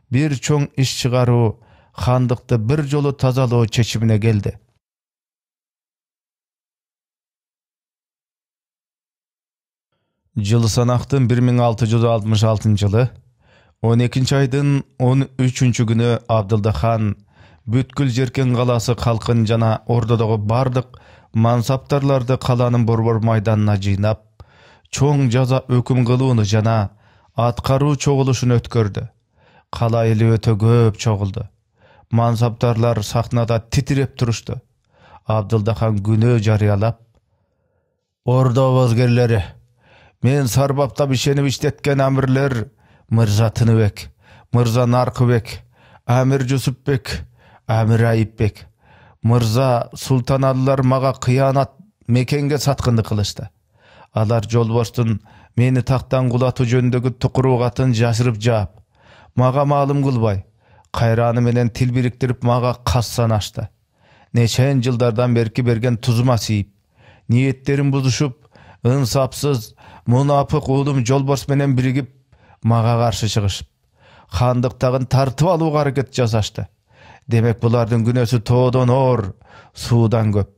бир чоң иш чыгаруу, хандыкты бир жолу тазалоо чечимине келди. Жылы санактын 1666 жылы 12 айдын 13 күнү Абдылда хан бүткүл Жеркен каласы калкын жана ордодогу бардык мансаптарларды каланын борбор майданына жыйнап, чоң жаза өкүм кылууну жана аткаруу чогулушун өткөрдү. Кала эли өтө көп чогулду. Мансаптарлар сахнада титиреп турушту. Абдылда хан күнөө жарыялап: "Ордо бозгерлери, мен сарбаптап ишенип иштеткен амирлер Мырза Тыныбек, Мырза Наркыбек, Амир Жусупбек, Амир Айыпбек, Мырза Султаналылар мага кыянат мекенге саткындык кылышты. Алар Жолборстун мени тактан кулатуу жөнүндөгү тукуругатын жашырып жаап, мага маалым кылбай, кайраны менен тил бириктирип мага кас санашты. Нечен жылдардан берки берген тузума сийип, ниеттерин бузушуп, ынсапсыз, мунапык уулум Жолборс менен биригип, мага каршы чыгышып, хандыктагын тартып алууга аракет жасашты. Демек булардын күнөөсү тоодон оор, суудан көп.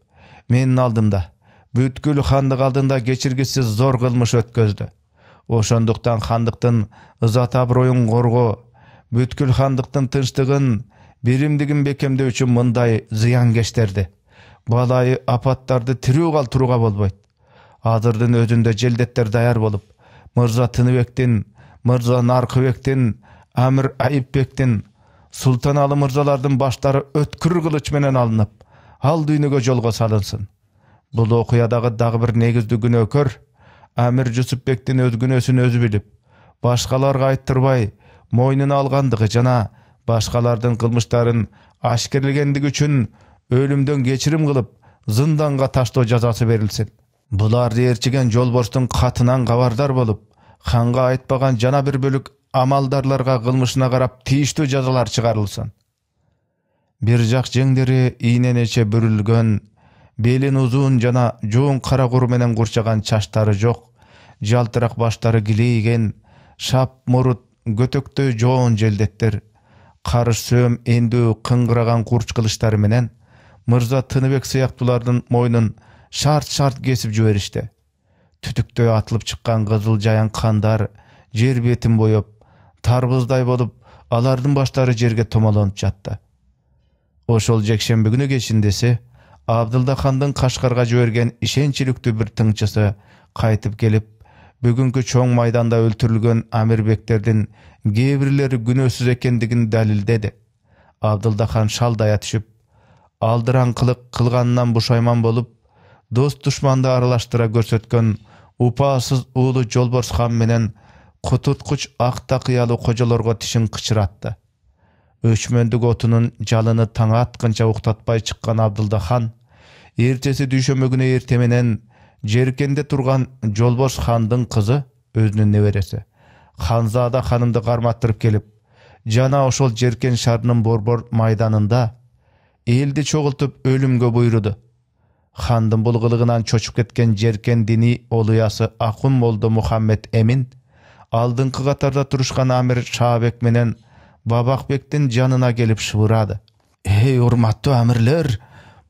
Менин алдымда, бүткүл хандык алдында кечиргисиз зор кылмыш өткөздү. Ошондуктан хандыктын ызат аброюн коргоо, бүткүл хандыктын тынчтыгын, биримдигин бекемдөө үчүн мындай зыянкечтерди, балайы апаттарды тирүү калтырууга болбойт. Азырдын өзүндө желдеттер даяр болуп, Мырза Тыныбектин, Мырза Наркыбектин, Амир Айыпбектин, Султаналы мырзалардын баштары өткүр кылыч менен алынып, ал дүйнөгө жолго салынсын. Бул окуядагы дагы бир негиздүү күнөөкөр Амир Жусупбектин өз күнөөсүн өзү билип, башкаларга айттырбай мойнуна алгандыгы жана башкалардын кылмыштарын ашкерлегендиги үчүн өлүмдөн кечирим кылып, зынданга таштоо жазасы берилсин. Буларды ээрчиген Жолборстун катынан кабардар болуп, ханга айтпаган жана бир бөлүк амалдарларга кылмышына карап тийиштүү жазалар чыгарылсын. Бир жак жеңдери ийненече бүрүлгөн, белин узун жана жоон кара кур менен курчаган чачтары жок, жалтырак баштары килейген, шап мурут, көтөктөй жоон желдеттер, карыш сөөм эндүү кыңгыраган курч кылычтары менен Мырза Тыныбек сыяктуулардын мойнун шарт-шарт кесип жиберишти. түтүктөй атылып чыккан кызыл жаян кандар жер бетин боеп, тарбыздай болуп, алардын баштары жерге томолонуп жатты. Ошол жекшемби күнү кечиндеси Абдылда хандын Кашкарга жиберген ишенчиликтүү бир тыңчысы кайтып келип, бүгүнкү чоң майданда өлтүрүлгөн амирбектердин кээ бирлери күнөөсүз экендигин далилдеди. Абдылда хан шалдая түшүп, алдыраңкылык кылганынан бушайман болуп, дос душманды аралаштыра көрсөткөн упаасыз уулу Жолборс хан менен кутуткуч ак такыялуу кожолорго тишин кычыратты. Өчмөндүк отунун жалыны таң атканча уктатпай чыккан Абдылда хан эртеси дүйшөмбү күнү эрте менен Жеркенде турган Жолборс хандын кызы, өзүнүн небереси Ханзада ханымды карматтырып келип, жана ошол Жеркен шаарынын борбор майданында элди чогултуп өлүмгө буйруду. Хандын бул кылыгынан чочуп кеткен Жеркен дини олуясы Акун молдо Мухаммед Эмин алдыңкы катарда турушкан амир Шаабек менен Бабакбектин жанына келип шыбырады. Эй, урматтуу амирлер,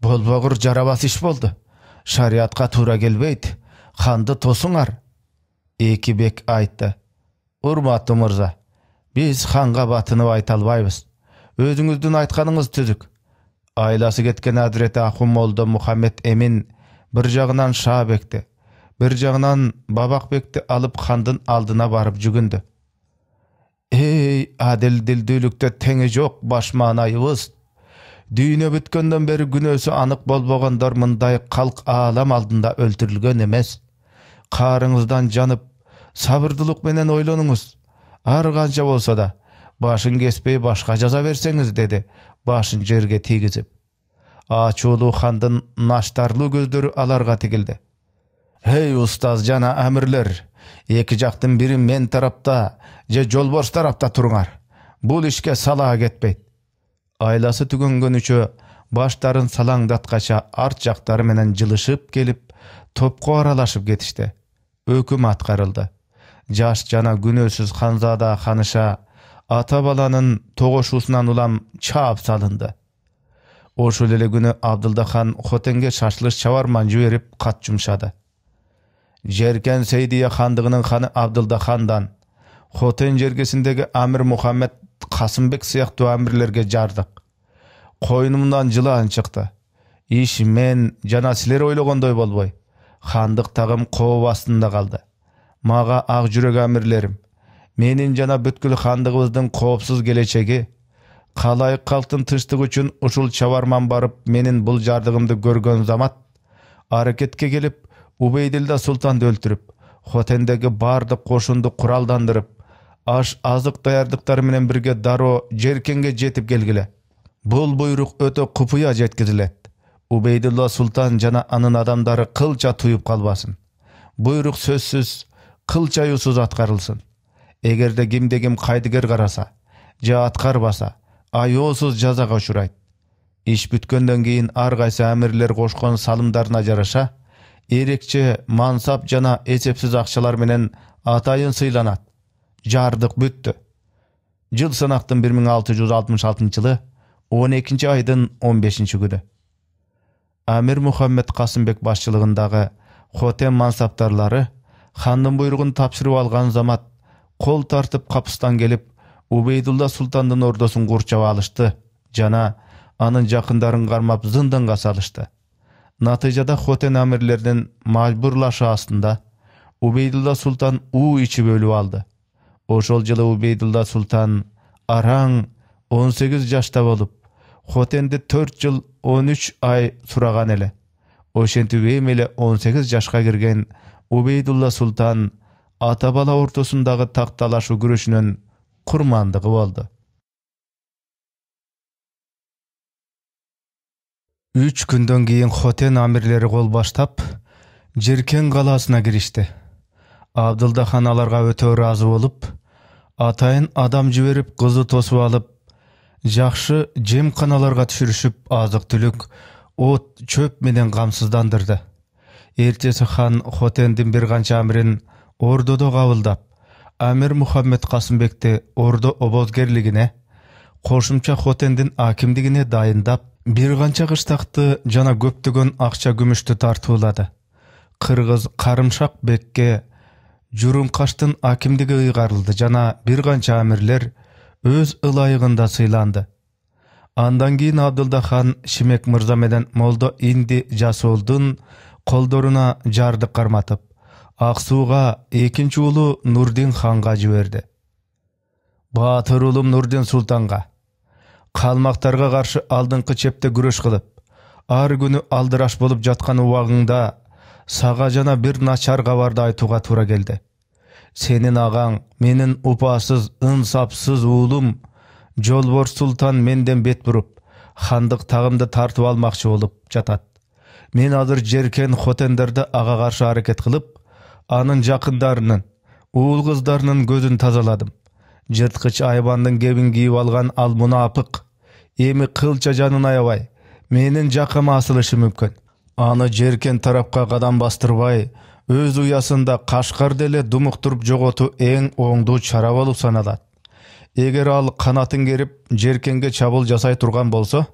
болбогур жарабас иш болду. Шариатка туура келбейт. Ханды тосуңар. Эки бек айтты. Урматтуу мырза, биз ханга батынып айта албайбыз. Өзүңүздүн айтканыңыз түзүк. Айласы кеткен Адрети Акун молдо Мухаммед Эмин бир жагынан Шаабекти, бир жагынан Бабакбекти алып хандын алдына барып жүгүндү. Эй, адил дилдүүлүктө теңи жок башмаанайыбыз. Дүйнө бүткөндөн бери күнөөсү анык болбогондор мындай калк аалам алдында өлтүрүлгөн эмес. Каарыңыздан жанып, сабырдуулук менен ойлонуңуз. Ар канча болсо да, башын кеспей башка жаза берсеңиз, деди, башын жерге тийгизип. Ачуулуу хандын наштарлуу көздөрү аларга тигилди. Эй, устаз жана амирлер, эки жактын бири мен тарапта, же Жолборс тарапта туруңар. Бул ишке салаа кетпейт. Айласы түгөнгөнүчө баштарын салаңдаткача арт жактары менен жылышып келип, топко аралашып кетишти. Өкүм аткарылды. Жаш жана күнөөсүз Ханзада ханыша ата баланын тогошуусунан улам чаап салынды. Ошол эле күнү Абдылда хан Хотенге шашлыш чабарман жиберип кат жумшады. Жеркен Сейдия хандыгынын ханы Абдылда хандан Хотен жергесиндеги амир Мухаммед Касымбек сыяктуу амирлерге жардык. Койнумдан жылаан чыкты. Иш мен жана силер ойлогондой болбой. Хандык тагым кооп астында калды. Мага ак жүрөк амирлерим, менин жана бүткүл хандыгыбыздын коопсуз келечеги, калайык калктын тынчтыгы үчүн ушул чабарман барып менин бул жардыгымды көргөн замат аракетке келип, Убейдилда султанды өлтүрүп, Хотендеги бардык кошунду куралдандырып, азык даярдыктары менен бирге дароо Жеркенге жетип келгиле. Бул буйрук өтө купуя жеткизилет. Убейдилла султан жана анын адамдары кылча туюп калбасын. Буйрук сөзсүз кылча юсуз аткарылсын. Эгерде кимде ким кайдыгер караса, же аткарбаса, аyoосуз жазага учурайт. Иш бүткөндөн кийин ар кайсы амирлер кошкон салымдарына жараша эрекче мансап жана эсепсиз акчалар менен атайын сыйланат. Жардык бүттү. Жыл санактын 1666 жылы 12 айдын 15 күнү. Амир Мухаммед Касымбек башчылыгындагы Хотен мансаптарлары хандын буйругун тапшырып алган замат кол тартып капыстан келип, Убейдулла султандын ордосун курчап алышты жана анын жакындарын кармап зынданга салышты. Натыйжада Хотен амирлердин мажбурлашы астында Убейдулла султан уу ичип өлүп алды. Ошол жылы Убейдулла султан араң 18 жашта болуп, Хотенди 4 жыл 13 ай сураган эле. Ошентип эми эле 18 жашка кирген Убейдулла султан ата бала ортосундагы такталашуу күрөшүнүн курмандыгы болду. 3 күндөн кийин Хотен амирлери кол баштап Жеркен калаасына киришти. Абдылда хан аларга өтө ыраазы болуп, атайын адам жиберип кызы тосуп алып, жакшы жемканаларга түшүрүшүп, азык-түлүк, от, чөп менен камсыздандырды. Эртеси хан Хотендин бир канча амирин ордодо кабылдап, Амир Мухаммед Касымбекти ордо обозгерлигине, кошумча Хотендин акимдигине дайындап, бир канча кыштакты жана көптөгөн акча күмүштү тартуулады. Кыргыз Карымшак бекке Журункаштын акимдиги ыйгарылды жана бир канча амирлер өз ылайыгында сыйланды. Андан кийин Абдылда хан Шимек мырза менен Молдо Инди Жасолдун колдоруна жардык карматып, Ак Сууга экинчи уулу Нурдин ханга жиберди. Баатыр уулум Нурдин султанга калмактарга каршы алдыңкы чепте күрөш кылып, ар күнү алдыраш болуп жаткан убагыңда сага жана бир начар кабарды айтууга туура келди. Сенин агаң, менин упасыз, ынсапсыз уулум Жолборс султан менден бет буруп, хандык тагымды тартып алмакчы болуп жатат. Мен азыр Жеркен Хотендерди ага каршы аракет кылып, анын жакындарынын, уул кыздарынын көзүн тазаладым. Жырткыч айбандын кебин кийип алган ал мунапык эми кылча жанын аябай менин жакыма асылышы мүмкүн. Аны Жеркен тарапка кадам бастырбай, өз уясында Кашкарды эле думуктуруп жоготуу эң оңдуу чара болуп саналат. Эгер ал канатын керип Жеркенге чабуул жасай турган болсо,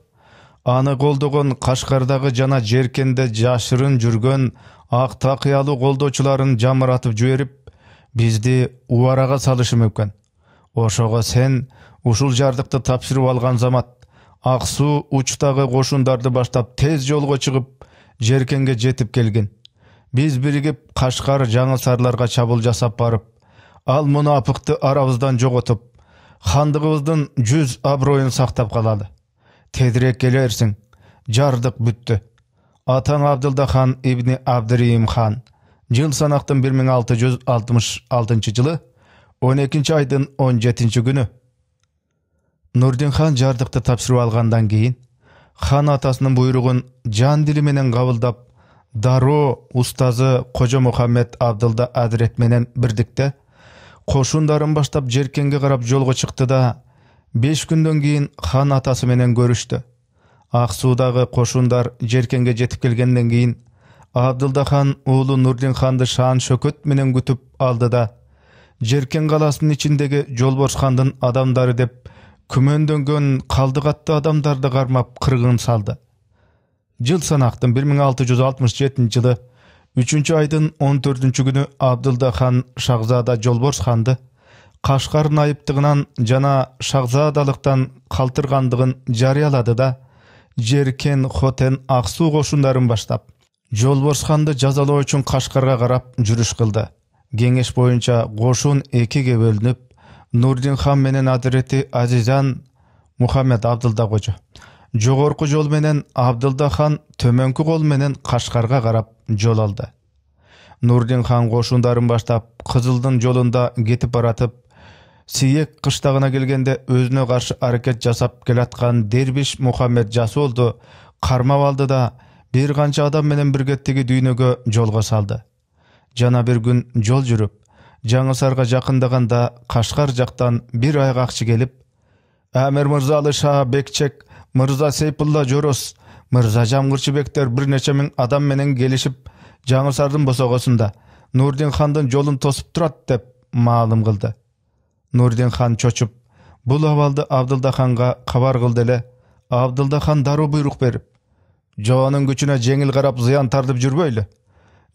аны колдогон Кашкардагы жана Жеркенде жашырын жүргөн ак такыялуу колдоочуларын жамыратып жиберип, бизди убарага салышы мүмкүн. Ошого сен ушул жардыкты тапшырып алган замат Ак Суу учтагы кошундарды баштап тез жолго чыгып Жеркенге жетип келгин. Биз биригип Кашкар жаңылсарларга чабуул жасап барып, ал мунапыкты арабыздан жоготуп, хандыгыбыздын 100 аброюн сактап калалы. Тезирээк келерсиң, жардык бүттү. Атаң Абдылда хан ибни Абдырийим хан жыл санактын 1666 жылы 12 айдын 17 күнү. Нурдин хан жардыкты тапшырып алгандан кийин хан атасынын буйругун жан дили менен кабылдап, дароо устазы Кожо Мухаммед Абдылда Адрет менен бирдикте кошундарын баштап Жеркенге карап жолго чыкты да 5 күндөн кийин хан атасы менен көрүштү. Ак Суудагы кошундар Жеркенге жетип келгенден кийин Абдылда хан уулу Нурдин ханды шаан шөкөт менен күтүп алды да Жеркен каласынын ичиндеги Жолборс хандын адамдары деп күмөндөнгөн калдыгатты адамдарды кармап кыргын салды. Жыл санактын 1667 жылы 3 айдын 14 күнү Абдылда хан Шахзада Жолборс ханды Кашкардын айыптыгынан жана шахзадалыктан калтыргандыгын жарыялады да Жеркен, Хотен, Ак Суу кошундарын баштап Жолборс ханды жазалоо үчүн Кашкарга карап жүрүш кылды. Кеңеш боюнча кошун экиге бөлүнүп, Нурдин хан менен Адрети Азизан Мухаммед Абдылда кожо жогорку жол менен, Абдылда хан төмөнкү кол менен Кашкарга карап жол алды. Нурдин хан кошундарын баштап Кызылдын жолунда кетип баратып, Сиек кыштагына келгенде өзүнө каршы аракет жасап келаткан дербиш Мухаммед Жасолду кармап алды да бир канча адам менен бирге тиги дүйнөгө жолго салды. Жана бир күн жол жүрүп, Жаңысарга жакындаганда Кашкар жактан бир айгакчы келип, Амир мырзалы Ша Бекчек, Мырза Сейпулла Жорос, Мырза Жамгырчы бектер бир нече миң адам менен келишип, Жаңысардын босогосунда Нурдин хандын жолун тосуп турат деп маалым кылды. Нурдин хан чочуп, бул абалды Абдылда ханга кабар кылды эле. Абдылда хан дароо буйрук берип, жоонун күчүнө жеңил карап зыян тартып жүрбөйлү.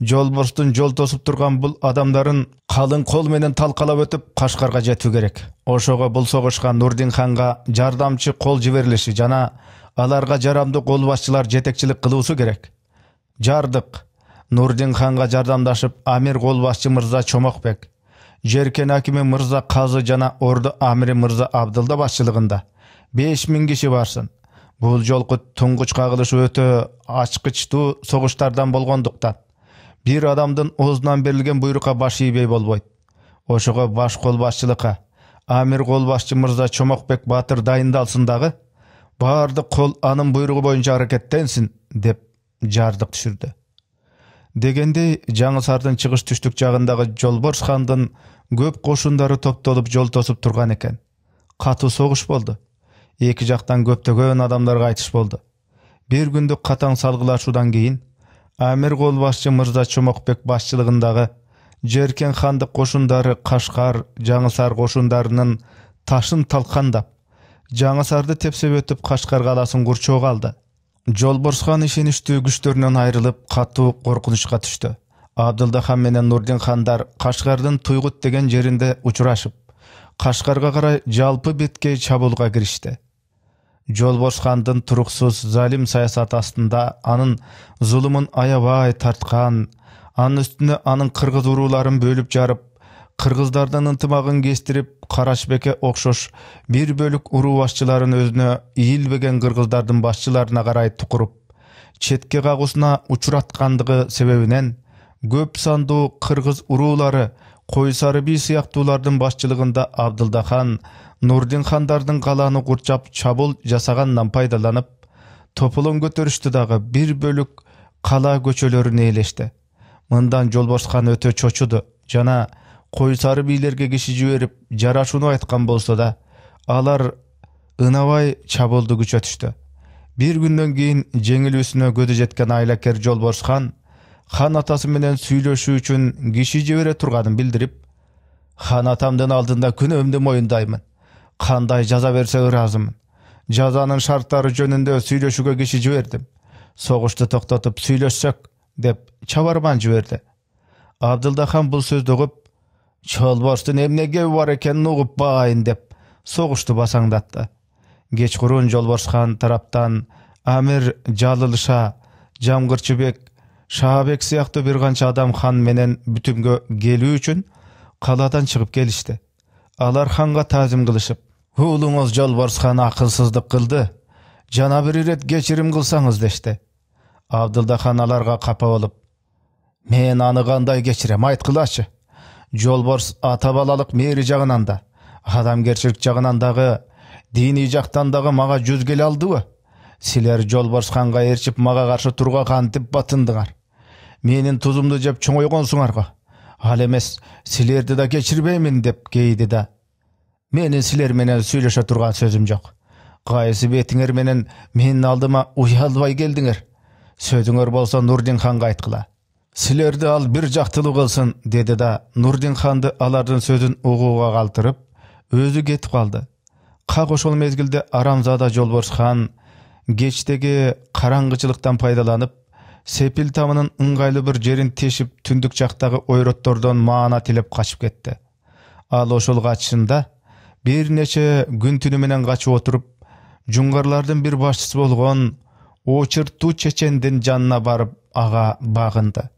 Жолборстун жол тосуп турган бул адамдарын калың кол менен талкалап өтүп Кашкарга жетүү керек. Ошого бул согушка Нурдин ханга жардамчы кол жиберилиши жана аларга жарамдуу кол башчылар жетекчилик кылуусу керек. Жардык Нурдин ханга жардамдашып Амир кол башчы мырза Чомокбек, Жеркен акими мырза Казы жана Орду амири мырза Абдылда башчылыгында 5000 киши барсын. Бул жолку туңгуч кагылыш өтө ачкычтуу согуштардан болгондуктан бир адамдын оозунан берилген буйрукка баш ийбей болбойт. Ошого баш кол башчылыкка Амир кол башчы мырза Чомокбек баатыр дайындалсын дагы, баардык кол анын буйругу боюнча аракеттенсин деп жардык түшүрдү. Дегендей, Жаңысардын чыгыш түштүк жагындагы Жолборс хандын көп кошундары топтолуп жол тосуп турган экен. Катуу согуш болду. Эки жактан көптөгөн адамдарга айтыш болду. Бир күндүк катаң салгылашуудан кийин Амир кол башчы мырза Чомокбек башчылыгындагы Жеркен хандык кошундары Кашкар, Жаңысар кошундарынын ташын талкандап, Жаңысарды тепсеп өтүп Кашкар каласын курчоого алды. Жолборс хан ишеничтүү күчтөрүнөн айрылып, катуу коркунучка түштү. Абдылда хан менен Нурдин хандар Кашкардын Туйгут деген жеринде учурашып, Кашкарга карай жалпы бетке чабуулга киришти. Жолборс хандын туруксуз залим саясаты астында анын зулумун аябай тарткан, анын үстүнө анын кыргыз урууларын бөлүп жарып, кыргыздардын ынтымагын кестирип, Карашбекке окшош бир бөлүк уруу башчыларын өзүнө ийилбеген кыргыздардын башчыларына карай тукуруп, четке кагуусуна учураткандыгы себебинен көп сандуу кыргыз уруулары Койсары би сыяктуулардын башчылыгында Абдылда хан Нурдин хандардын калааны курчап чабуул жасагандан пайдаланып, тополон көтөрүштү дагы бир бөлүк кала көчөлөрүн ээлешти. Мындан Жолборс хан өтө чочуду жана Койсары бийлерге киши жиберип жарашууну айткан болсо да, алар ынабай чабуулду күчөтүштү. Бир күндөн кийин жеңилүүсүнө көзү жеткен айлакер Жолборс хан атасы менен сүйлөшүү үчүн киши жибере турганын билдирип, хан атамдын алдында күнөөмдү моюндаймын. Кандай жаза берсе ыраазымын. Жазанын шарттары жөнүндө сүйлөшүүгө киши жибердим. Согушту токтотуп сүйлөшсөк деп чабарман жиберди. Абдылда хан бул сөздү угуп, Жолборстун эмне кеби бар экенин угуп баайын деп согушту басаңдатты. Кечкурун Жолборс хан тараптан Амир Жалылша, Жамгырчыбек, Шаабек сыяктуу бир канча адам хан менен бүтүмгө келүү үчүн калаадан чыгып келишти. Алар ханга таазим кылышып, уулуңуз Жолборс хан акылсыздык кылды, жана бир ирет кечирим кылсаңыз дешти. Абдылда хан аларга капа болуп, мен аны кандай кечирем, айткылачы. Жолборс ата балалык мээри жагынан да, адамгерчилик жагынан дагы, диний жактан дагы мага жүз келе алдыбы? Силер Жолборс ханга ээрчип мага каршы турга кантип батындыңар? Менин тузумду жеп чоңойгонсуңарго. Ал эмес, силерди да кечирбеймин деп кейди да. Менин силер менен сүйлөшө турган сөзүм жок. Кайсы бетиңер менен менин алдыма уялбай келдиңер? Сөзүңөр болсо Нурдин ханга айткыла. Силерди ал бир жактылуу кылсын, деди да Нурдин ханды алардын сөзүн угууга калтырып, өзү кетип калды. Как ошол мезгилде Арамзада Жолборс хан кечтеги караңгычылыктан пайдаланып, Сепил тамынын ыңгайлуу бир жерин тешип, түндүк жактагы ойроттордон маана тилеп качып кетти. Ал ошол качышында бир нече күн түнү менен качып отуруп, жуңгарлардын бир башчысы болгон Очыртуу чечендин жанына барып ага багынды.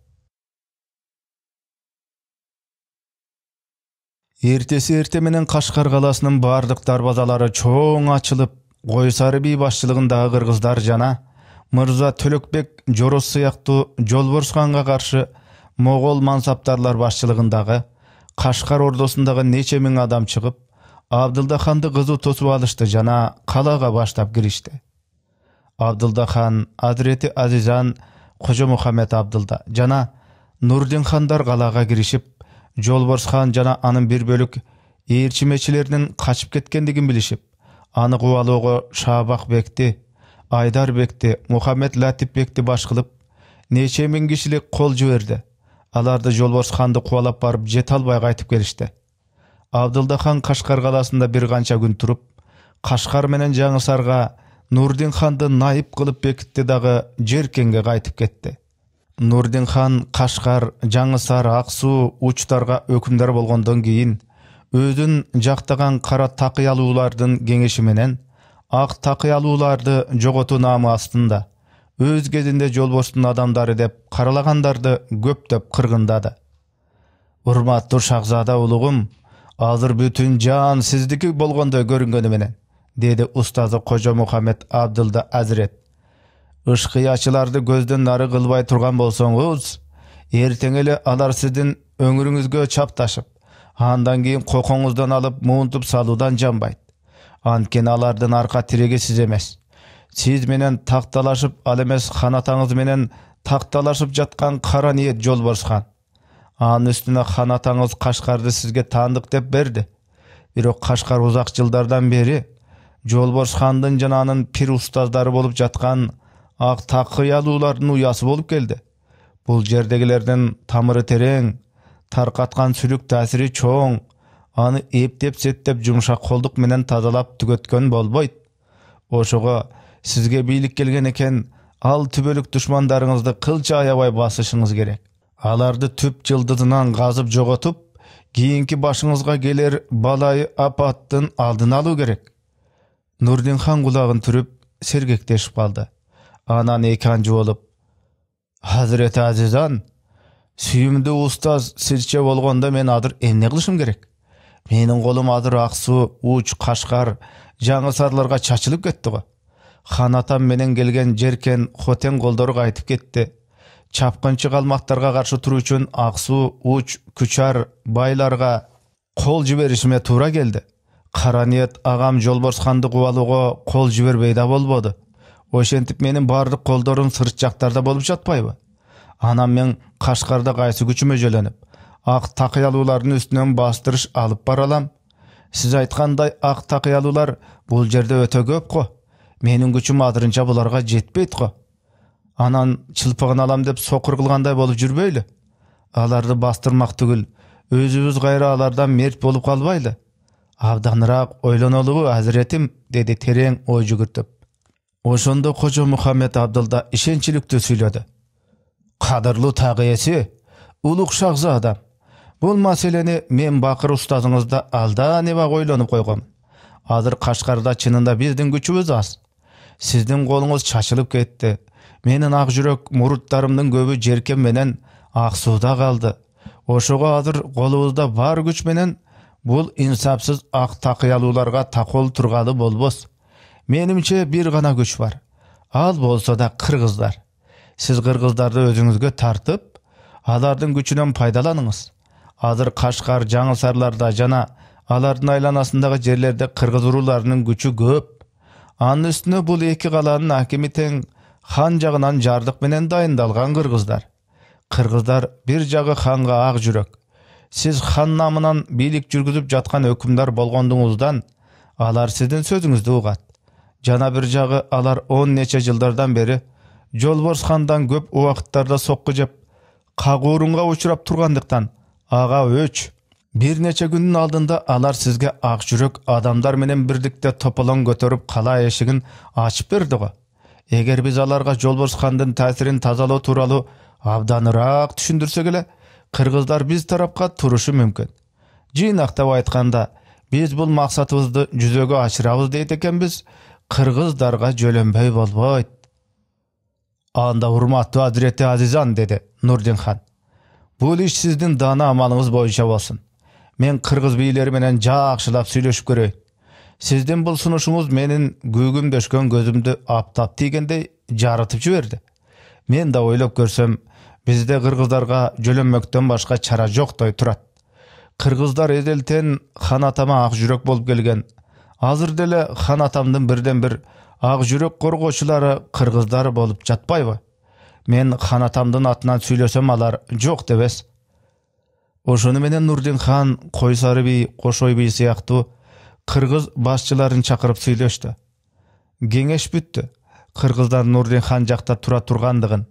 Эртеси эрте менен Кашкар каласынын бардык дарбазалары чоң ачылып, Койсары би башчылыгындагы кыргыздар жана Мырза Төлөкбек Жороз сыяктуу Жолборс ханга каршы могол мансаптарлар башчылыгындагы Кашкар ордосундагы нече миң адам чыгып, Абдылда ханды кызуу тосуп алышты жана калаага баштап киришти. Абдылда хан, Азирети Азизан, Кожо Мухаммед Абдылда жана Нурдин хандар калаага киришип, Жолборс хан жана анын бир бөлүк ээрчимечилеринин качып кеткендигин билишип, аны кубалоого Шаабак бекти, Айдар бекти, Мухаммед Латип бекти баш кылып, нече миң кишилик кол жиберди. Аларды Жолборс ханды кубалап барып жете албай кайтып келишти. Абдылда хан Кашкар каласында бир канча күн туруп, Кашкар менен Жаңысарга Нурдин ханды найып кылып бекитти дагы Жеркенге кайтып кетти. Нурдин хан Кашкар, Жаңысар, Аксуу, Учтарга өкүмдар болгондон кийин өзүн жактаган кара такыялуулардын кеңеши менен ак такыялууларды жоготуу наамы астында өз кезинде Жолборстун адамдары деп каралагандарды көптөп кыргындады. Урматтуу Шахзада улугум, азыр бүтүн жаан сиздики болгондой көрүнгөнү менен, деди устазы Кожо Мухаммед Абдылда Азирет. Ышкыячыларды көздөн нары кылбай турган болсоңуз, эртең эле алар сиздин өңүрүңүзгө чапташып, андан кийин кокоңуздан алып муунтуп салуудан жанбайт. Анткени алардын арка тиреги сиз эмес. Сиз менен такталашып, ал эмес хан атаңыз менен такталашып жаткан кара ниет Жолборс хан. Анын үстүнө хан атаңыз Кашкарды сизге таандык деп берди. Бирок Кашкар узак жылдардан бери Жолборс хандын жана анын пир устаздары болуп жаткан ак такыялуулардын уясы болуп келди. Бул жердегилердин тамыры терең, таркаткан сүлүк таасири чоң, аны эптеп сеттеп жумшак колдук менен тазалап түгөткөн болбойт. Ошого сизге бийлик келген экен, ал түбөлүк душмандарыңызды кылча аябай басышыңыз керек. Аларды түп жылдызынан казып жоготуп, кийинки башыңызга келер балайы апаттын алдын алуу керек. Нурдинхан кулагын түрүп сергектешип калды. Анан эканжы болуп: Hazreti Azizan, сүйүмдүү устаз сизче болгондо мен азыр эмне кылышым керек? Менин колум азыр ак суу, Уч, Кашкар, Жаңысарларга чачылып кетти го. Хан атам менен келген Жеркен, Хотен колдору кайтып кетти. Чапкынчы калмактарга каршы туруу үчүн ак суу, Уч, Күчар байларга кол жиберишиме туура келди. Кара ниет агам Жолборс ханды кубалууга кол жибербей да болбоду. Ошентип менин бардык колдорум сырт жактарда болуп жатпайбы? Анан мен Кашкарда кайсы күчүмө жөлөнүп, ак такыялуулардын үстүнөн бастырыш алып бара алам. Сиз айткандай ак такыялуулар бул жерде өтө көп го. Менин күчүм азырынча буларга жетпейт го. Анан чылпыгын алам деп сокур кылгандай болуп жүрбөйлү. Аларды бастырмак түгүл, өзүбүз кайра алардан мерт болуп калбайлы. Абданыраак ойлонолубу, азиретим, деди терең ой жүгүртүп. Ошондо Кожо Мухаммед Абдылда ишенчиликтүү сүйлөдү. Кадырлуу тагыеси, улук шахзадам, бул маселени мен бакыр устазыңызда алдан эбак ойлонуп койгом. Азыр Кашкарда чынында биздин күчүбүз аз. Сиздин колуңуз чачылып кетти. Менин ак жүрөк муруттарымдын көбү Жеркен менен ак сууда калды. Ошого азыр колубузда бар күч менен бул инсапсыз ак такыялууларга такол тургалы болбос. Менимче бир гана күч бар. Ал болсо да кыргыздар. Сиз кыргыздарды өзүңүзгө тартып, алардын күчүнөн пайдаланыңыз. Азыр Кашкар, Жаңысарларда жана алардын айланасындагы жерлерде кыргыз урууларынын күчү көп. Анын үстүнө бул эки каланын акими тең хан жагынан жардык менен дайындалган кыргыздар. Кыргыздар бир жагы ханга ак жүрөк. Сиз хан намынан бийлик жүргүзүп жаткан өкүмдар болгондуңуздан алар сиздин сөзүңүздү угат. Жана бир жагы алар 10 нече жылдардан бери Жолборс хандан көп убакыттарда сокку жеп, кагуурунга учурап тургандыктан ага өч. Бир нече күндүн алдында алар сизге ак жүрөк адамдар менен бирдикте тополоң көтөрүп кала эшигин ачып берди го. Эгер биз аларга Жолборс хандын таасирин тазалоо тууралуу абданыраак түшүндүрсөк эле, кыргыздар биз тарапка турушу мүмкүн. Жыйнактап айтканда, биз бул максатыбызды жүзөгө ашырабыз дейт экенбиз, кыргыздарга жөлөнбөй болбойт. Анда урматтуу Hazreti Azizan, деди Нурдинхан. Бул иш сиздин даана амалыңыз боюнча болсун. Мен кыргыз бийлери менен жакшылап сүйлөшүп көрөйүн. Сиздин бул сунушуңуз менин күүгүм дөшкөн көзүмдү аптап тийгендей жарытып жиберди. Мен да ойлоп көрсөм, бизде кыргыздарга жөлөнмөктөн башка чара жоктой турат. Кыргыздар эзелтен хан атама ак жүрөк болуп келген. Азыр деле хан атамдын бирден бир ак жүрөк коргоочулары кыргыздар болуп жатпайбы? Мен хан атамдын атынан сүйлөсөм алар жок дебес. Ошону менен Нурдинхан, Койсары би, Кошой би сыяктуу кыргыз башчыларын чакырып сүйлөштү. Кеңеш бүттү. Кыргыздар Нурдинхан жакта тура тургандыгын,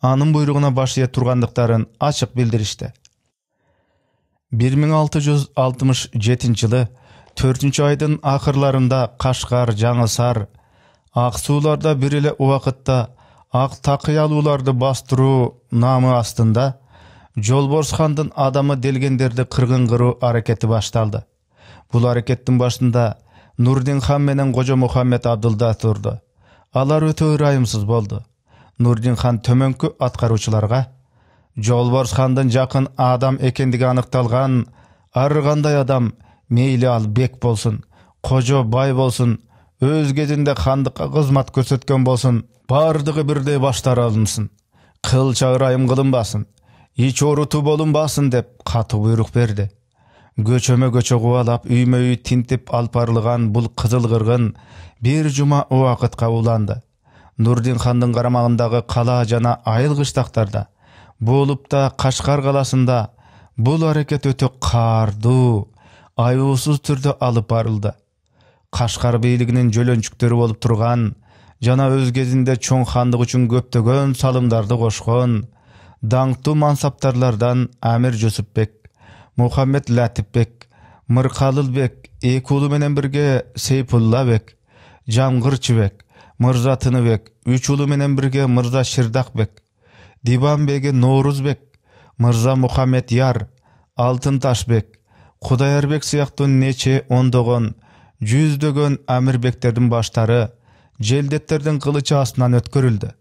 анын буйругуна баш ээ тургандыктарын ачык билдиришти. 1667 жылы 4-айдын акырларында Кашкар, Жаңысар, ак сууларда бир эле убакытта ак такыялууларды бастыруу намы астында Жолборс хандын адамы делгендерди кыргын кыруу аракети башталды. Бул аракеттин башында Нурдинхан менен Кожо Мухаммед Абдылда турду. Алар өтө ырайымсыз болду. Нурдинхан төмөнкү аткаруучуларга Жолборс хандын жакын адам экендиги аныкталган ар кандай адам, мейли ал бек болсун, кожо бай болсун, өз кезинде хандыкка кызмат көрсөткөн болсун, бардыгы бирдей баштары алынсын, кылча ырайым кылынбасын, ич оруту болунбасын деп катуу буйрук берди. Көчөмө көчө кубалап, үймө үй тинтип алып барылган бул кызыл кыргын бир жума убакытка уланды. Нурдинхандын карамагындагы кала жана айыл кыштактарда, болуп да Кашкар каласында бул аракет өтө каардуу, аюусуз түрдө алып барылды. Кашкар бийлигинин жөлөнчүктөрү болуп турган жана өз кезинде чоң хандык үчүн көптөгөн салымдарды кошкон даңктуу мансаптарлардан Амир Жусупбек, Мухаммед Латипбек, Мыркалылбек, эки уулу менен бирге Сейпулла бек, Жамгырчыбек, Мырза Тыныбек, 3 уулу менен бирге Мырза Ширдакбек, Диван беги Ноорузбек, Мырза Мухаммед Яр, Алтын Ташбек, Кудайарбек сыяктуу нече ондогон, жүздөгөн амирбектердин баштары желдеттердин кылычы астынан өткөрүлдү.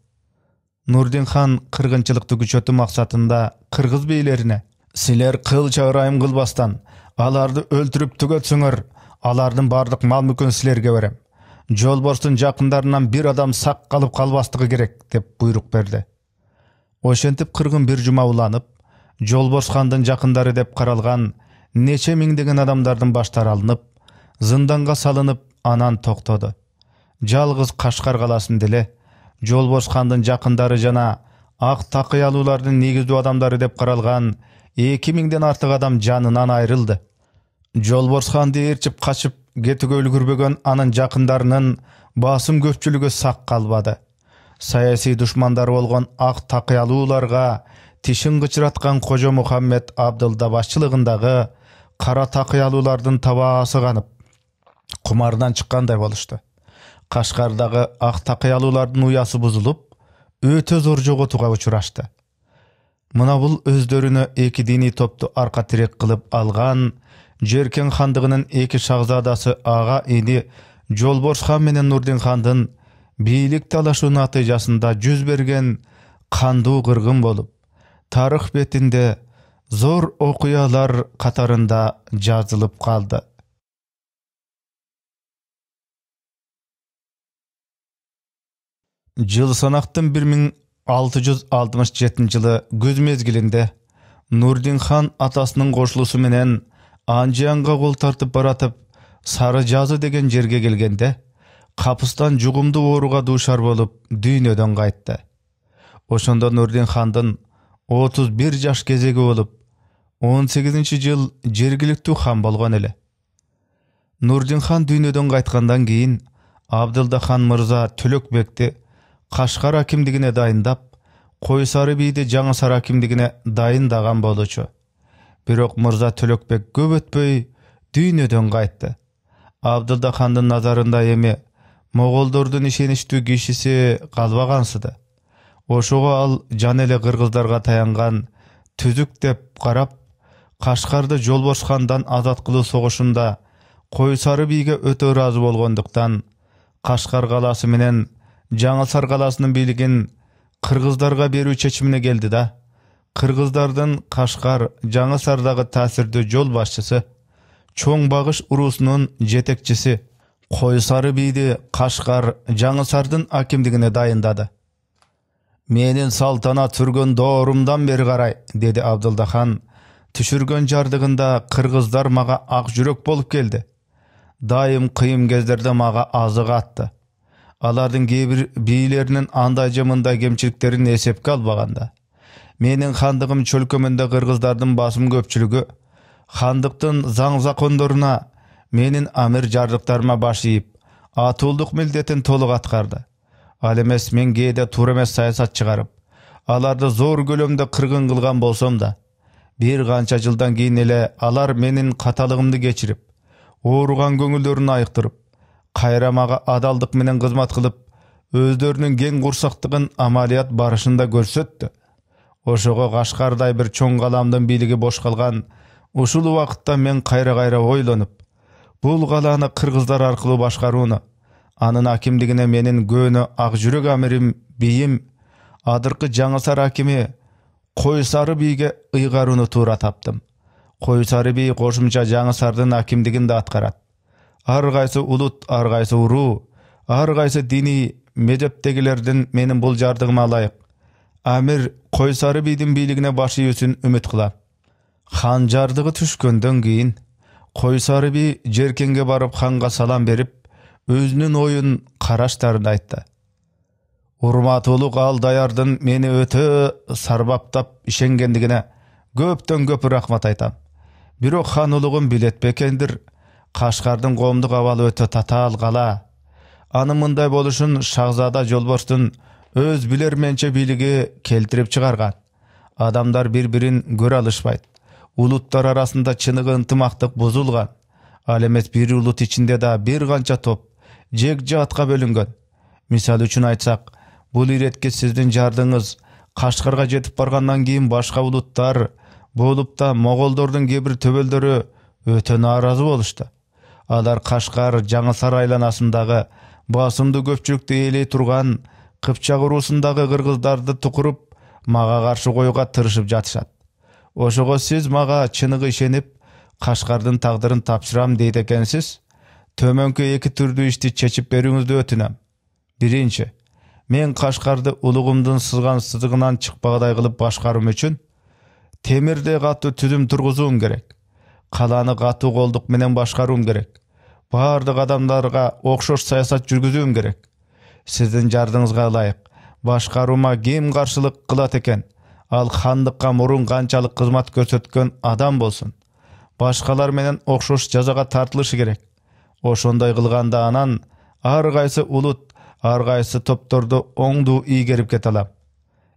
Нурдин хан кыргынчылыкты күчөтүү максатында кыргыз бийлерине: "Силер кылча ырайым кылбастан, аларды өлтүрүп түгөтсөңөр, алардын бардык мал мүкүн силерге берем. Жолборстун жакындарынан бир адам сак калып калбастыгы керек" деп буйрук берди. Ошентип кыргын бир жума уланып, Жолборс хандын жакындары деп каралган нече миңдеген адамдардын баштары алынып, зынданга салынып, анан токтоду. Жалгыз Кашкар каласында эле Жолборс хандын жакындары жана ак такыялуулардын негиздүү адамдары деп каралган 2000ден артык адам жанынан айрылды. Жолборс ханды ээрчип качып кетүүгө үлгүрбөгөн анын жакындарынын басым көпчүлүгү сак калбады. Саясий душмандары болгон ак такыялууларга тишин кычыраткан Кожо Мухаммед Абдылда башчылыгындагы кара такыялуулардын табаасы канып, кумардан чыккандай болушту. Кашкардагы ак такыялуулардын уясы бузулуп, өтө зор жоготууга учурашты. Мына бул өздөрүнө эки диний топту арка тирек кылып алган Жеркен хандыгынын эки шахзадасы ага ини Жолборс хан менен Нурдин хандын бийлик талашуу натыйжасында жүз берген кандуу кыргын болуп, тарых бетинде зор окуялар катарында жазылып калды. Жыл санактын 1667 жылы күз мезгилинде Нурдин хан атасынын кошулусу менен Анжиянга кол тартып баратып, Сары Жазы деген жерге келгенде, капыстан жугумдуу ооруга дуушар болуп, дүйнөдөн кайтты. Ошондо Нурдин хандын 31 жаш кезеги болуп, 18-жыл жергиликтүү хан болгон эле. Нурдин хан дүйнөдөн кайткандан кийин Абдылда хан мырза Төлөкбекти Кашкар акимдигине дайындап, Койсары бийди Жаңы Сар акимдигине дайындаган болчу. Бирок мырза Төлөкбек көп өтпөй дүйнөдөн кайтты. Абдылда хандын назарында эми моголдордун ишеничтүү кишиси калбагансыды. Ошого ал жан эле кыргыздарга таянган түзүк деп карап, Кашкарды Жолборс хандан азат кылуу согушунда Койсары бийге өтө ыраазы болгондуктан, Кашкар калаасы менен Жаңы Сар каласынын бийлигин кыргыздарга берүү чечимине келди да, кыргыздардын Кашкар, Жаңы Сардагы таасирдүү жол башчысы, чоң багыш уруусунун жетекчиси Койсары бийди Кашкар, Жаңы Сардын акимдигине дайындады. "Менин салтанат сүргөн доорумдан бери карай", деди Абдылда хан, түшүргөн жардыгында кыргыздар мага ак жүрөк болуп келди. Дайым кыйын кездерде мага азык атты. Алардын кээ бир бийлеринин андай же мындай кемчиликтерин эсепке албаганда, менин хандыгым чөлкөмүндө кыргыздардын басым көпчүлүгү хандыктын заң закондоруна, менин амир жардыктарыма баш ийип, атуулдук милдетин толук аткарды. Ал эмес мен кээде туура эмес саясат чыгарып, аларды зор көлөмдө кыргын кылган болсом да, бир канча жылдан кийин эле алар менин каталыгымды кечирип, ооруган көңүлдөрүн айыктырып, кайра мага адалдык менен кызмат кылып, өздөрүнүн кең курсактыгын амалият барышында көрсөттү. Ошого Кашкардай бир чоң каламдын бийлиги бош калган ушул убакытта мен кайра ойлонуп, бул калааны кыргыздар аркылуу башкарууну, анын акимдигине менин көөнө ак жүрөк амирим, бийим, адыркы Жаңы Сар акими Койсары бийге ыйгарууну туура таптым. Койсары бий кошумча Жаңы Сардын акимдигин да аткарат. Ар кайсы улут, ар кайсы уруу, ар кайсы диний мезептегилердин менин бул жардыгыма ылайык амир Койсары бийдин бийлигине баш ийүүсүн үмүт кылам. Хан жардыгы түшкөндөн кийин Койсары бий Жеркенге барып ханга салам берип, өзүнүн оюн, караштарын айтты. Урматтуулук ал даярдын мени өтө сарбаптап ишенгендигине көптөн көп рахмат айтам. Бирок хан улугун билет бекендир, Кашкардын коомдук абалы өтө татаал кала. Анын мындай болушун шахзада Жолборстун өз билерменче бийлиги келтирип чыгарган. Адамдар бири-бирин көрө алышпайт. Улуттар арасында чыныгы ынтымактык бузулган. Ал эмес бир улут ичинде да бир канча топ жек жаатка бөлүнгөн. Мисалы үчүн айтсак, бул иретке сиздин жардыңыз Кашкарга жетип баргандан кийин башка улуттар болуп да моголдордун кээ бир төбөлдөрү өтө нааразы болушту. Алар Кашкар Жаңы Сарай айланасындагы басымдуу көпчүлүктү ээлей турган Кыпчак уруусундагы кыргыздарды тукуруп, мага каршы коюуга тырышып жатышат. Ошого сиз мага чыныгы ишенип, Кашкардын тагдырын тапшырам дейт экенсиз. Төмөнкү эки түрдүү ишти чечип берүүңүздү өтүнөм. Биринчи, мен Кашкарды улугумдун сызгансыздыгынан чыкпагыдай кылып башкаруу үчүн темирдей катуу түзүм тургузуум керек. Каланы катуу колдук менен башкаруум керек. Бардык адамдарга окшош саясат жүргүзүүм керек. Сиздин жардымыңызга ылайык башкаруума ким каршылык кылат экен, ал хандыкка мурун канчалык кызмат көрсөткөн адам болсун. Башкалар менен окшош жазага тартылышы керек. Ошондой кылганда анан ар кайсы улут, ар кайсы топторду оңдуу ийгерип кете алам.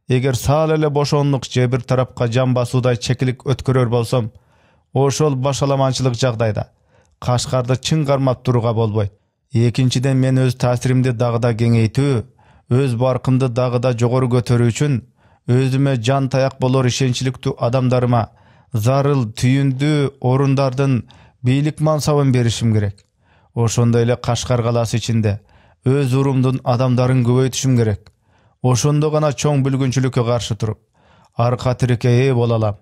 Эгер саал эле бошондук же бир тарапка жан басуудай чекилик өткөрөр болсом, ошол башаламанчылык жагдайда Кашкарды чың кармап турууга болбойт. Экинчиден, мен өз таасиримди дагы да кеңейтүү, өз баркымды дагы да жогору көтөрүү үчүн өзүмө жан таяк болор ишенчиликтүү адамдарыма зарыл түйүндүү орундардын бийлик мансабын беришим керек. Ошондой эле Кашкар калаасы ичинде өз урумдун адамдарын көбөйтүшүм керек. Ошондо гана чоң бүлгүнчүлүккө каршы туруп, арка тирекке ээ боло алам.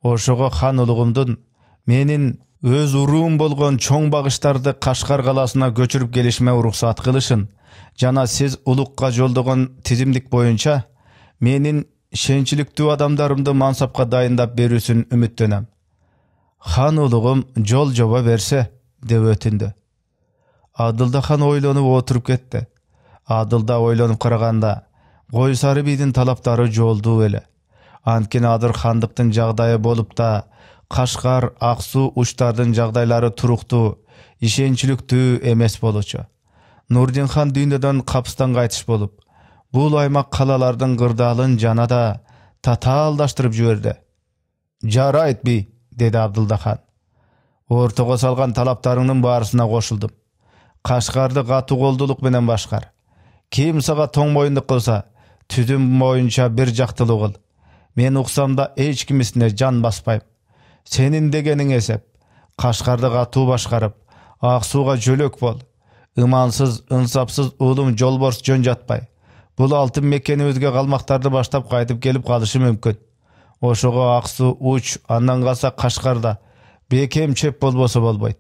Ошого хан улугумдун менин өз уруум болгон чоң багыштарды Кашкар калаасына көчүрүп келишиме уруксат кылышын жана сиз улукка жолдогон тизимдик боюнча менин ишенчиликтүү адамдарымды мансапка дайындап берүүсүн үмүттөнөм. Хан улугум жол жоба берсе, деп өтүндү. Адылда хан ойлонуп отуруп кетти. Адылда ойлонуп караганда Койсары бийдин талаптары жолдуу эле. Анткени Адыр хандыктын жагдайы болуп да Кашкар, Ак Суу учтардын жагдайлары туруктуу, ишенчиликтүү эмес болчу. Нурдин хан дүйнөдөн капыстан кайтыш болуп, бул аймак калалардын кырдаалын жана да татаалдаштырып жиберди. Жарайт би, деди Абдылда хан. Ортого салган талаптарыңдын баарысына кошулдум. Кашкарды катуу колдуулук менен башкар. Ким сага тоң моюндук кылса, түзүм боюнча бир жактылуу кыл. Мен уксам да эч кимисине жан баспайм. Сенин дегениң эсеп. Кашкарды катуу башкарып, Ак Сууга жөлөк бол. Имансыз, ынсапсыз уулум Жолборс жөн жатпай. Бул алтын мекенибизге калмактарды баштап кайтып келип калышы мүмкүн. Ошого Ак Суу уч, андан калса Кашкарда бекем чеп болбосо болбойт.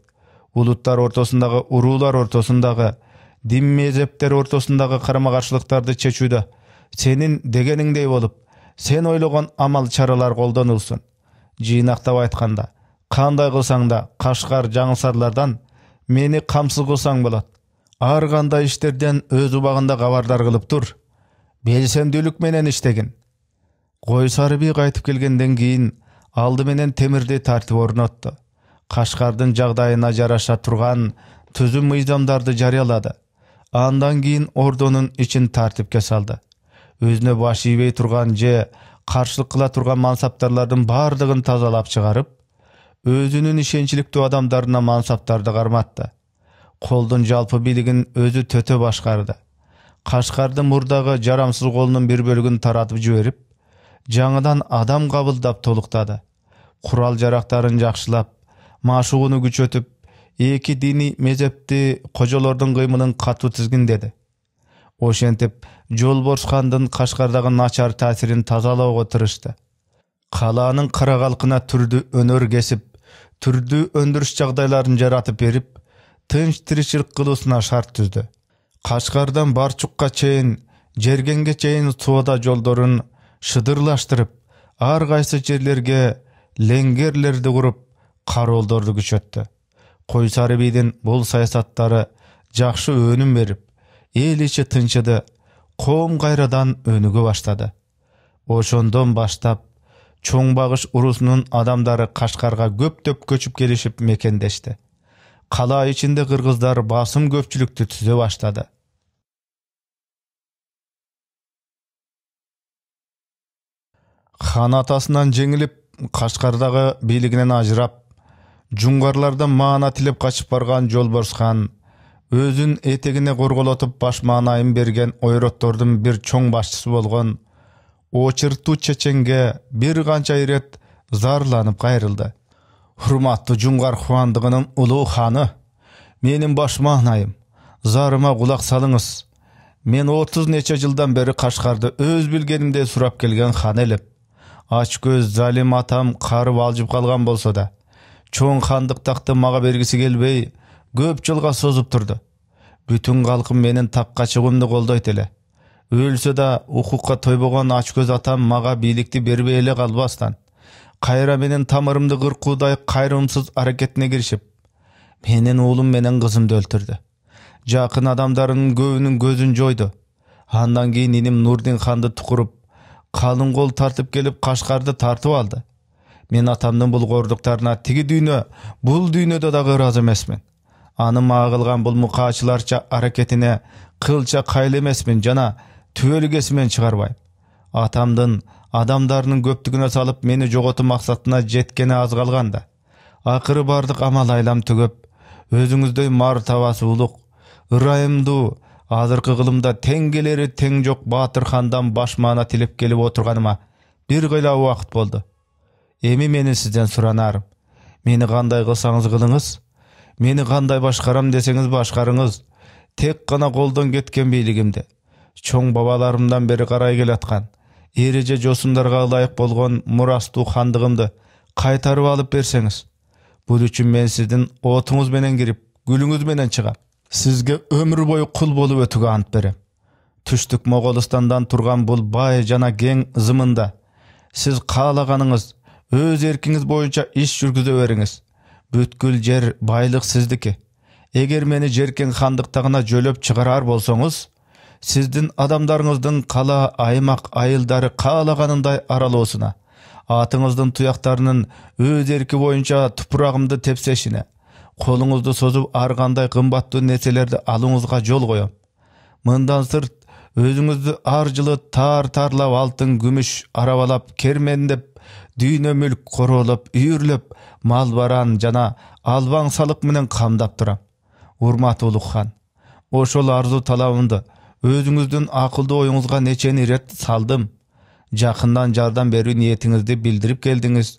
Улуттар ортосундагы, уруулар ортосундагы, дин мезептер ортосундагы карама-каршылыктарды чечүүдө сенин дегениңдей болуп, сен ойлогон амал чаралар колдонулсун. Жыйнактап айтканда, кандай кылсаң да Кашкар жаңылсарлардан мени камсыз кылсаң болот. Ар кандай иштерден өз убагында кабардар кылып тур. Белсендүүлүк менен иштегин. Койсары бий кайтып келгенден кийин алды менен темирдей тартип орнотту. Кашкардын жагдайына жараша турган түзүм мыйзамдарды жарыялады. Андан кийин ордонун ичин тартипке салды. Өзүнө баш ийбей турган же каршылык кыла турган мансаптарлардын бардыгын тазалап чыгарып, өзүнүн ишенчиликтүү адамдарына мансаптарды карматты. Колдун жалпы бийлигин өзү төтө башкарды. Кашкардын мурдагы жарамсыз колунун бир бөлүгүн таратып жиберип, жаңыдан адам кабылдап толуктады. Курал жарактарын жакшылап, машыгууну күчөтүп, эки диний мезепти кожолордун кыймылын катуу тизгиндеди. Ошентип, Жолборс хандын Кашкардагы начар таасирин тазалоого тырышты. Калаанын кара калкына түрдүү өнөр кесип, түрдүү өндүрүш жагдайларын жаратып берип, тынч тиричилик кылуусуна шарт түздү. Кашкардан Барчукка чейин, Жергенге чейин соода жолдорун шыдырлаштырып, ар кайсы жерлерге леңгерлерди куруп, кароолдорду күчөттү. Койсары бийдин бул саясаттары жакшы өнүм берип, эл ичи тынчыды, коом кайрадан өнүгө баштады. Ошондон баштап чоң багыш уруусунун адамдары Кашкарга көптөп көчүп келишип мекендешти. Кала ичинде кыргыздар басым көпчүлүктү түзө баштады. Хан атасынан жеңилип, Кашкардагы бийлигинен ажырап, жуңгарлардан маана тилеп качып барган Жолборс хан өзүн этегине корголотуп баш маанайын берген ойроттордун бир чоң башчысы болгон Очыртуу чеченге bir kança iret zarlanıp gayrıldı. Hurmatlı Cungar Huandığının ulu hanı, menin başmahnayım, zarıma kulak salınız. Men 30 neçe жылдан beri Kaşgar'da öz bilgenimde surap gelgen han elip. Aç göz zalim atam karıp aljıp kalgan bolsa da, çoğun handıq taқты maga bergisi gelbey, köp жылga sozup turdu. Bütün kalkım menin takka çıgımdı koldoyt ele. Ölse da hukukka toybogan aç göz atam maga bilikti berbey ele kalbastan. Kayra menin tamırımdı gırkuday kayrımsız hareketine girişip, menin oğlum menen kızımdı öldürdü. Jakın adamların göğünün gözün joydu. Handan keyin inim Nurdin Handı tukurup, kalın kol tartıp gelip Kaşgar'dı tartıp aldı. Men atamdın bul gorduklarına tigi düýnö, bul düýnöde da razı emesmin. Anım ağılgan bul mukaçılarça hareketine kılça kaylı emesmin jana tüölügesimen çıgarbayım. Atamdın adamlarının köptügüne salıp meni jogotu maksatına jetkeni az kalganda. Akırı bardık amal aylam tügöp, özüňüzдөй martabası uluk, ırayımdu, azırkı kılımda tengeleri teң jok Batır Handan başmana tilip gelip oturganıma bir gıyla vakt boldu. Emi meni sizden suranarım. Meni kanday kılsaňyz kılıňyz, meni kanday başkaram deseňiz başkarıňyz. Tek gana koldan ketken beyligimde. Çoň babalarımdan beri karay gelatkan, erije josundarga laýyk bolgon murastуу handygymdy kaytarıp alıp berseňiz. Bul üçin men sizdin otuňyz menen girip, gülüňiz menen çygam. Sizge ömür boyu kul bolup ötüge ant berem. Tüştük Moğolistandan turgan bul bay jana geň zymynda siz kalagaňyňyz, öz erkiňiz boýunça iş jürgüze beriňiz. Bütkül jer baylyk sizdiki. Eger meni jerken handyktagyna jölöp çıgarar bolsoňuz, sizdin adamlaryňyzdyn kala, aymak, ayıldary kalaganynday aralosuna, atyňyzdyn tuýaktarynyň öz erki boýunça tupragymdy tepseşine, koluňuzdy sozup arganday kymbattуу neselerdi alyňyzga jol goýam. Mындан sırt özüňizdi arjyly tarlap altyn gümüş arabalap kermendep düýne mülk korolap üýürlep mal baran jana albaň salyk menen kamdap turam. Urmat uluk han, oşol arzu talabymdy özüňizdin akyldy oýuňyzga neçeni ret saldım. Jakyndan jardan berүү niýetiňizdi bildirip geldiňiz.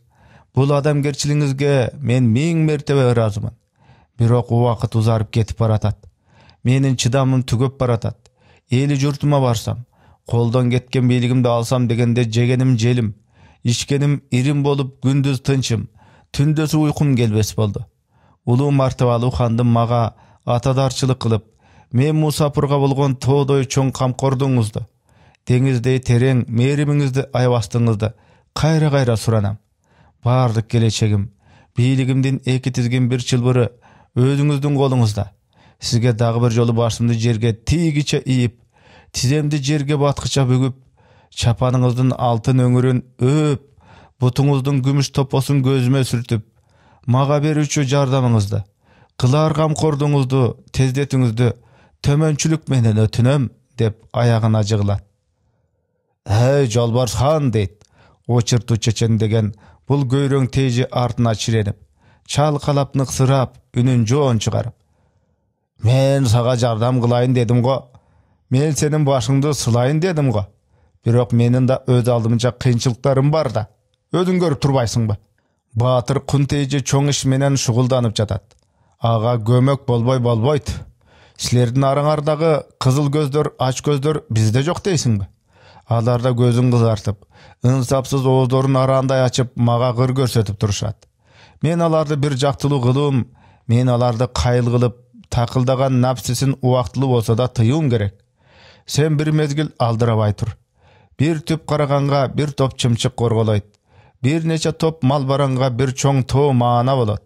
Bul adamgerçiligiňizge men 1000 mertebe razymyn. Birok wagt uzaryp ketip baratat. Menin çydamym tügöp baratat. Eli jurtuma barsam, koldan ketken beyligimdi alsam degende jegenim jelim, içkenim irim bolup gündüz tınçım, tündösü uykum gelbes boldu. Ulu martabalı handym maga atadarçılık kılıp, men musapırga bolgon toğdoy çoň kamkorduňyzdy, deňizdey tereň merimiňizdi aýbastyňyzdy kayra suranam. Bardyk gelečegim, beyligimden eki tizgin bir çylbyry özüňizdin goluňuzda. Sizge dagy bir jolu başymdy jerge tigiçe iýip, tizemdi jerge batkyça bөгüp, çapanyňyzdyn altyn öňürün öp, butuňyzdyn gümüş toposun gözüme sürtüp, maga berүүçü jardamyňyzdy, kılar kamkorduňyzdy, tezdetiňizdi tömönçülük menen ötünem dep ayagyna jyglat. Hey Jolbars han deyt. Oçyrtуу çeçen degen bul göýreň teji artyna çirenip, çalkalap nıksırap, ünün joň çıgaryp. Men saga jardam kılaýyn dedim go. Men senin başyňdy sylaýyn dedim go. Birok menin da öz aldymynça kynçylyklarym bar da. Özüň görüp turbaýsyňby? Batır kun teji çoň iş menen şuguldanıp jatat. Aga gömök bolboýt. Sizlerdin araňardagy kızıl gözдөр, aç gözдөр bizde jok deýsiňbi? Alarda gözüň kızartyp, ınsapsız oğuzlaryň aranday açıp maga gır görsetip turuşat. Men alarda bir jaktylyk kılym, men alarda kaýıl kılıp, takıldagan napsisin uwaktyly bolsa da tyýum gerek. Sen bir mezgil aldyrabay tur. Bir tüp karaganga bir top çymçyk gorgolayt. Bir neçe top mal baranga bir çoň to maana bolat.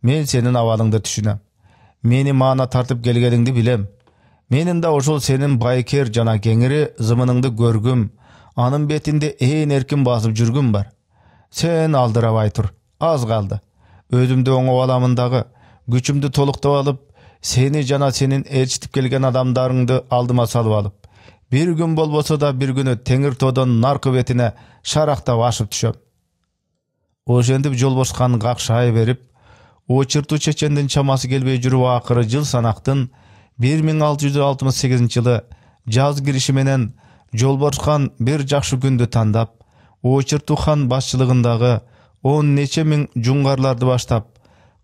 Men senin awalyňdy düşünem. Meni maana tartıp gelgeniňdi bilem. Menin de oşol senin bayker jana geňiri zymynyňdy görgüm, anın betinde en erkin basyp jürgüm bar. Sen aldyrabay tur, az kaldı. Özümde oňa alamyndagy güçümdi toluktap alıp, seni jana senin elçitip gelgen adamlaryňdy aldyma salyp alyp, bir gün bolbosa da bir günü teňir todon narkı betine şarakta başyp düşöm. Oşendip Jolbars han gakşaý berip, oçyrtуу çeçendin çamasy gelbey jürüp akyry jyl sanaktyn 1668 ýyly jaz girişi menen Жолборс хан bir жакшы күндү тандап, Очырту хан башчылыгындагы 10 нече миң жуңгарларды баштап,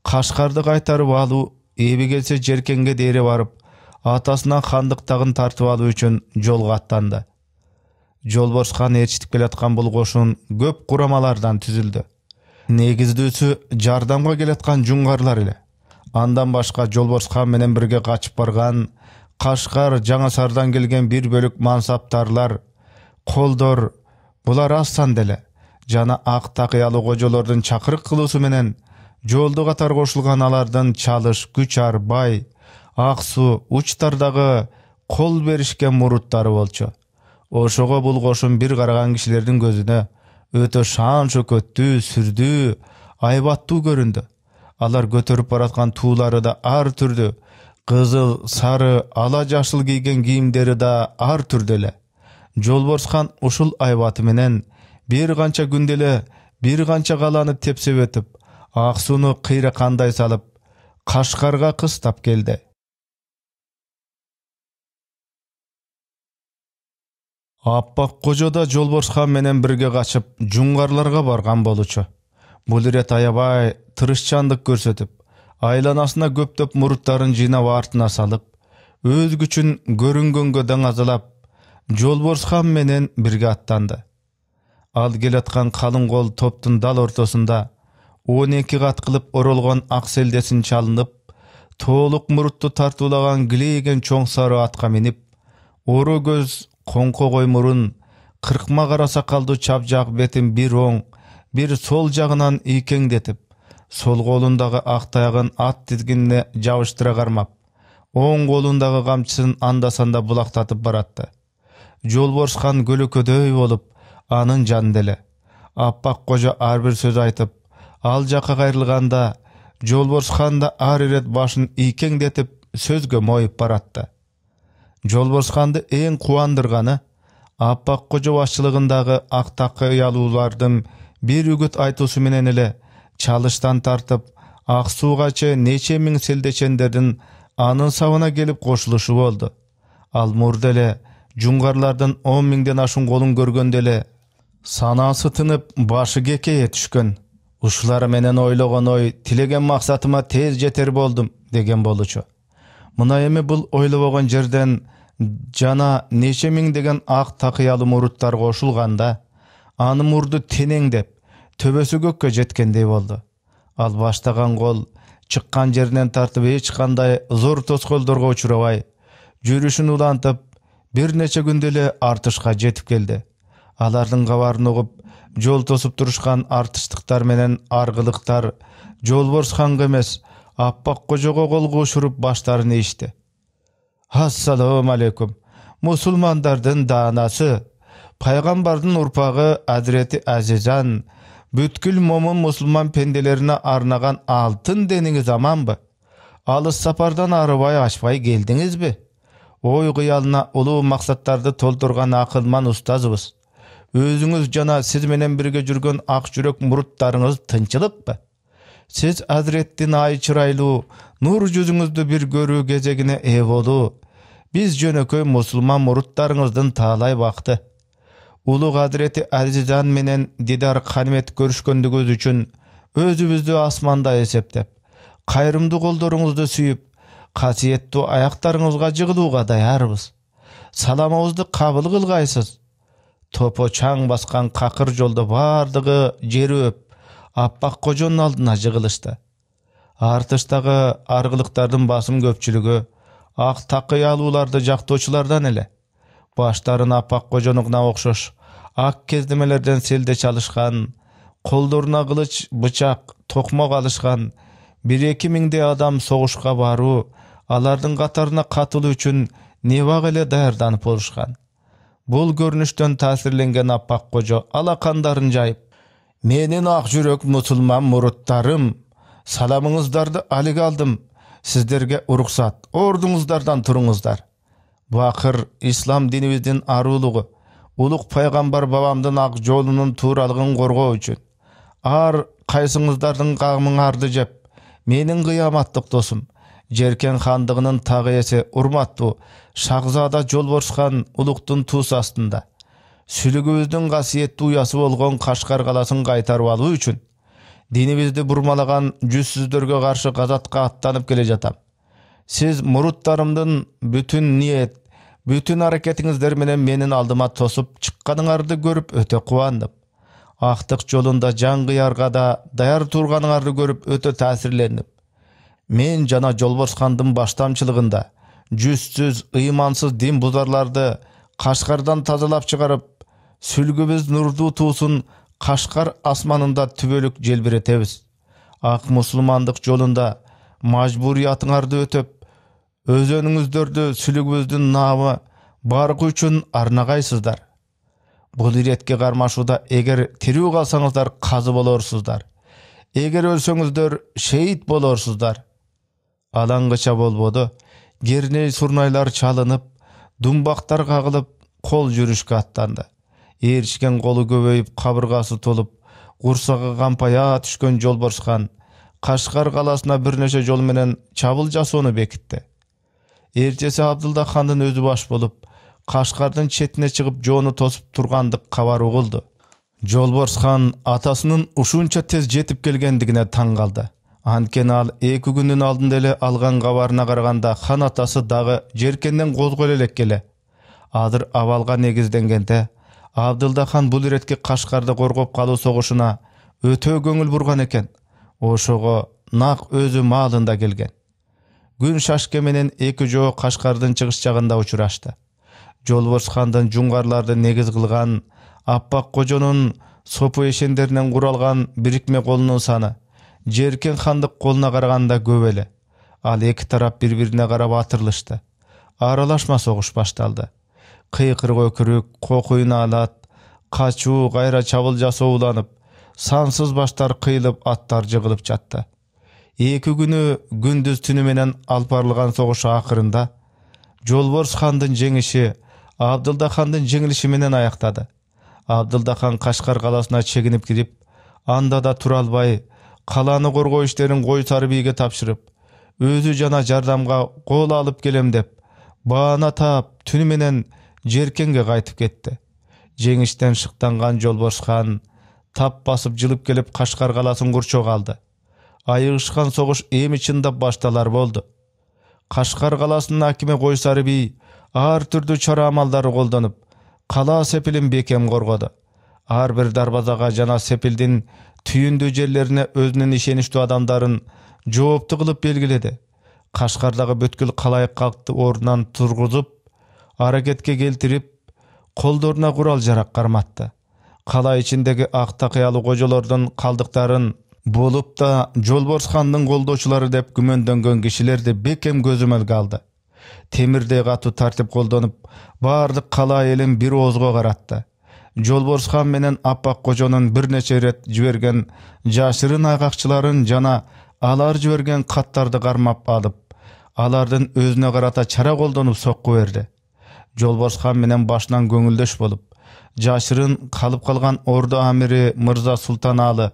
Кашкарды кайтарып алуу, эби келсе Жеркенге дейре барып, атасынан хандык тагын тартып алуу үчүн жолго аттанды. Жолборс хан ээрчитип келаткан бул кошун көп курамалардан түзүлдү. Негиздүүсү жардамга келаткан жуңгарлар эле. Андан башка Жолборс хан менен бирге качып барган Кашкар, Жаңа Сардан келген bir бөлүк мансаптарлар, колдор, булар аз санда эле. Жана ак такыялуу кожолордун чакырык кылуусу менен жолду катар кошулган алардын Чалыш, Күчар, Бай, Ак Суу, Учтардагы кол беришкен муруттары болчу. Ошого бул кошун bir караган кишилердин көзүнө өтө шаан шөкөттүү, сүрдүү, айбаттуу көрүндү. Алар көтөрүп бараткан туулары да ар түрдүү, кызыл, сары, ала жашыл кийген кийимдери да ар түрдүү эле. Жолборс хан ушул айбаты менен bir канча күндө эле bir канча каланы тепсеп өтүп, Ак Сууну кыйракандай салып, Кашкарга кыстап келди. Аппак кожо да Жолборс хан менен бирге качып, жуңгарларга барган болчу. Бул ирет аябай тырышчандык көрсөтүп, айланасына көптөп муруттарын жыйнап артына салып, өз күчүн көрүнгөнгө даңазалап, Жолборс хан менен бирге аттанды. Ал келаткан калың кол топтун дал ортосунда 12 кат кылып оролгон ак селдесин чалынып, толук мурутту тартуулаган килейген чоң сары атка минип, ору көз, коңко кой мурун, кыркма кара сакалдуу чапжак бетин bir оң, bir сол жагынан ийкеңдетип, сол колундагы ак таягын ат тизгинине жабыштыра кармап, оң колундагы камчысын анда-санда булактатып баратты. Жолборс хан көлөкөдөй болуп, анын жанында эле. Аппак кожо ар бир сөз айтып, ал жакка кайрылганда, Жолборс хан да ар ирет башын ийкеңдетип, сөзгө моюп баратты. Жолборс ханды эң кубандырганы, Аппак кожо башчылыгындагы ак такыялуулардын bir үгүт айтуусу менен эле Чалыштан тартып, Ак Суугачы нече миң селдечендердин анын сабына келип кошулушу болду. Ал мурда эле жуңгарлардын 10 миңден ашын колун көргөндө эле санасы тынып, башы кекее түшкөн. Ушулар менен ойлогон ой, тилеген максатыма тез жетер болдум деген болчу. Мына эми бул ойлобогон жерден жана нече миң деген ак такыялуу муруттар кошулганда, анын мурду тенеңдеп, төбөсү көккө жеткендей болду. Ал баштаган кол чыккан жеринен тартып эч кандай зор тоскоолдорго учурабай, жүрүшүн улантып, bir нече күндө эле артышка жетип келди. Алардын кабарын угуп, жол тосуп турушкан артыштыктар менен аргылыктар Жолборс ханга эмес, Аппак кожого кол кушуруп баштарын ийишти. Ассаламу алейкум. Мусулмандардын даанасы, пайгамбардын урпагы Азирети Азизан, бүткүл момун мусулман пенделерине арнаган алтын дениңиз аманбы? Алыс сапардан арыбай ачпай келдиңизби? Ой кыялына улуу максаттарды толтурган акылман устазыбыз. Өзүңүз жана сиз менен бирге жүргөн ак жүрөк муруттарыңыз тынчылыкпы? Сиз Азиреттин ай чырайлуу, нур жүзүңүздү bir көрүү кезегине ээ болуу, биз жөнөкөй мусулман муруттарыңыздын таалай бакты. Улуг Азирети Азизан менен дидар канимет көрүшкөндүгүз үчүн өзүбүздү асманда эсептеп, кайрымдуу колдоруңузду сүйүп, касиеттүү аяктарыңызга жыгылууга даярбыз. Саламыбызды кабыл кылгайсыз. Топо чаң баскан какыр жолдо бардыгы жери өп, Аппак кожонун алдына жыгылышты. Артыштагы аргылыктардын басым көпчүлүгү ак такыялууларды жактоочулардан эле. Баштарын Аппак кожонуна окшош ак кездемелерден селде чалышкан, колдоруна кылыч, бычак, токмок алышкан, 1-2 миңдей адам согушка баруу, алардын катарына катылуу үчүн небак эле даярданып болушкан. Бул көрүнүштөн таасирленген Аппак кожо алакандарын жайып, менин ак жүрөк мусулман муруттарым, саламыңыздарды алиге алдым, сиздерге уруксат, ордуңуздардан туруңуздар. Бакыр ислам динибиздин арулугу, улук пайгамбар бабамдын ак жолунун тууралыгын коргоо үчүн, ар кайсыңыздардын кагымыңарды жеп, менин кыяматтык досум, Жеркен хандығының тағы есе урматтуу Шахзада Жолборс хан улуктун туус астында сүлүгүбүздүн касиеттүү уясы болгон Кашкар каласын кайтарып алуу үчүн динибизди бурмалаган жүзсүздөргө каршы газатка аттанып келе жатам. Сиз муруттарымдын бүтүн ниет, бүтүн аракетиңиздер менен менин алдыма тосуп чыкканыңарды көрүп өтө кубандым. Актык жолунда жан кыярга да даяр турганыңарды көрүп өтө таасирлендим. Мен жана Жолборс хандын баштамчылыгында жүзсүз, ыймансыз дин бузарларды Кашкардан тазалап чыгарып, сүлгүбүз нурдуу туусун Кашкар асманында түбөлүк желбиретебиз. Ак мусулмандык жолунда мажбуриятыңарды өтөп, өзөнүңүздөрдү сүлгүбүздүн наамы баргы үчүн арнагайсыздар. Бул иретке кармашууда эгер тирүү калсаңыздар казы болорсуздар. Эгер өлсөңүздөр шейит болорсуздар. Алаңгыча болбоду. Герней сурнайлар чалынып, думбактар кагылып, кол жүрүшкө аттанды. Ээрчкен колу көбөйүп, кабыргасы толуп, курсагы кампая түшкөн Жолборс хан Кашкар каласына бир нече жол менен чабыл жасоону бекитти. Эртеси Абдылда хандын өзү баш болуп, Кашкардын четине чыгып жоону тосуп тургандык кабар угулду. Жолборс хан атасынын ушунча тез жетип келгендигине таң калды. Анткени ал 2 күндүн алдында эле алган кабарына караганда хан атасы дагы жеркенден козголо элек эле. Азыр абалга негизденгенде Абдылда хан бул иретке Кашкарды коргоп калуу согушуна өтө көңүл бурган экен. Ошого нак өзү маалында келген. Күн шашке менен 2 жоо Кашкардын чыгыш жагында учурашты. Жолборс хандын жуңгарларды негиз кылган Аппак кожонун сопу эшендеринен куралган бирикме колунун саны Жеркен хандык колуна караганда көп эле. Ал 2 тарап бири-бирине карап атырылышты. Аралашма согуш башталды. Кыйкыргы өкүрүк, кокуйун алат, качуу, кайра чабыл жасоо уланып, сансыз баштар кыйылып, аттар жыгылып жатты. 2 күнү күндүз түнү менен алып барылган согуш акырында Жолборс хандын жеңиши Абдылда хандын жеңилиши менен аяктады. Абдылда хан Кашкар каласына чегинип кирип, анда да тура албай, каланы коргоо иштерин Койсары бийге тапшырып, өзү жана жардамга кол алып келем деп, баана таап, түнү менен Жеркенге кайтып кетти. Жеңиштен шыктанган Жолборс хан тап басып жылып келип Кашкар каласын курчоого алды. Айыгышкан согуш эми чындап башталар болду. Кашкар каласынын акими Койсары бий ар түрдүү чара амалдарды колдонуп, кала сепилин бекем коргоду. Ар бир дарбазага жана сепилдин түйүндүү жерлерине өзүнүн ишеничтүү адамдарын жоопту кылып белгиледи. Кашкардагы бүткүл калайык калкты ордунан тургузуп, аракетке келтирип, колдоруна курал жарак карматты. Кала ичиндеги ак такыялуу кожолордун калдыктарын болуп да Жолборс хандын колдоочулары деп күмөндөнгөн кишилерди бекем көзөмөлгө алды. Темирдей катуу тартип колдонуп, баардык кала элин бир оозго каратты. Жолборс хан менен Аппак кожонун бир нече ирет жиберген жашырын айгакчыларын жана алар жиберген каттарды кармап алып, алардын өзүнө карата чара колдонуп сокку берди. Жолборс хан менен башынан көңүлдөш болуп, жашырын калып калган ордо амири Мырза Султаналы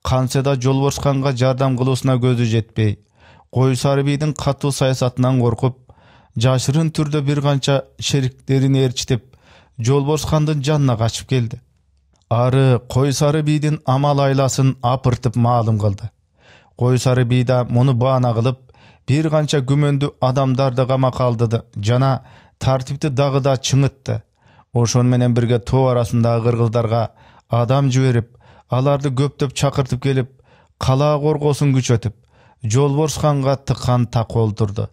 канчада Жолборс ханга жардам кылуусуна көзү жетпей, Койсары бийдин катуу саясатынан коркуп, жашырын түрдө бир канча шериктерин ээрчитип, Жолборс хандын жанына качып келди. Ары Койсары бийдин амал айласын апыртып маалым кылды. Койсары бий да муну баана кылып, бир канча күмөндүү адамдарды камакка алды жана тартипти дагы да чыңытты. Ошон менен бирге тоо арасындагы кыргыздарга адам жиберип, аларды көптөп чакыртып келип, кала коргоосун күчөтүп, Жолборс ханга тыккан так олтурду.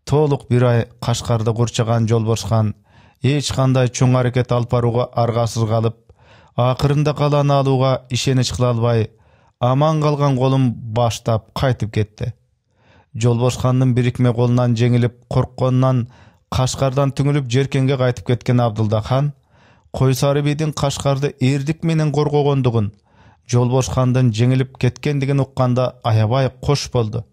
Толук бир ай Кашкарды курчаган Жолборс хан эч кандай чоң аракет алып барууга аргасыз калып, акырында каланы алууга ишенич кыла албай, аман калган колун баштап кайтып кетти. Жолборс хандын бирикме колунан жеңилип, коркконунан Кашкардан түңүлүп Жеркенге кайтып кеткен Абдылда хан Койсары бийдин Кашкарды эрдик менен коргогондугун, Жолборс хандын жеңилип кеткендигин укканда аябай кош болду.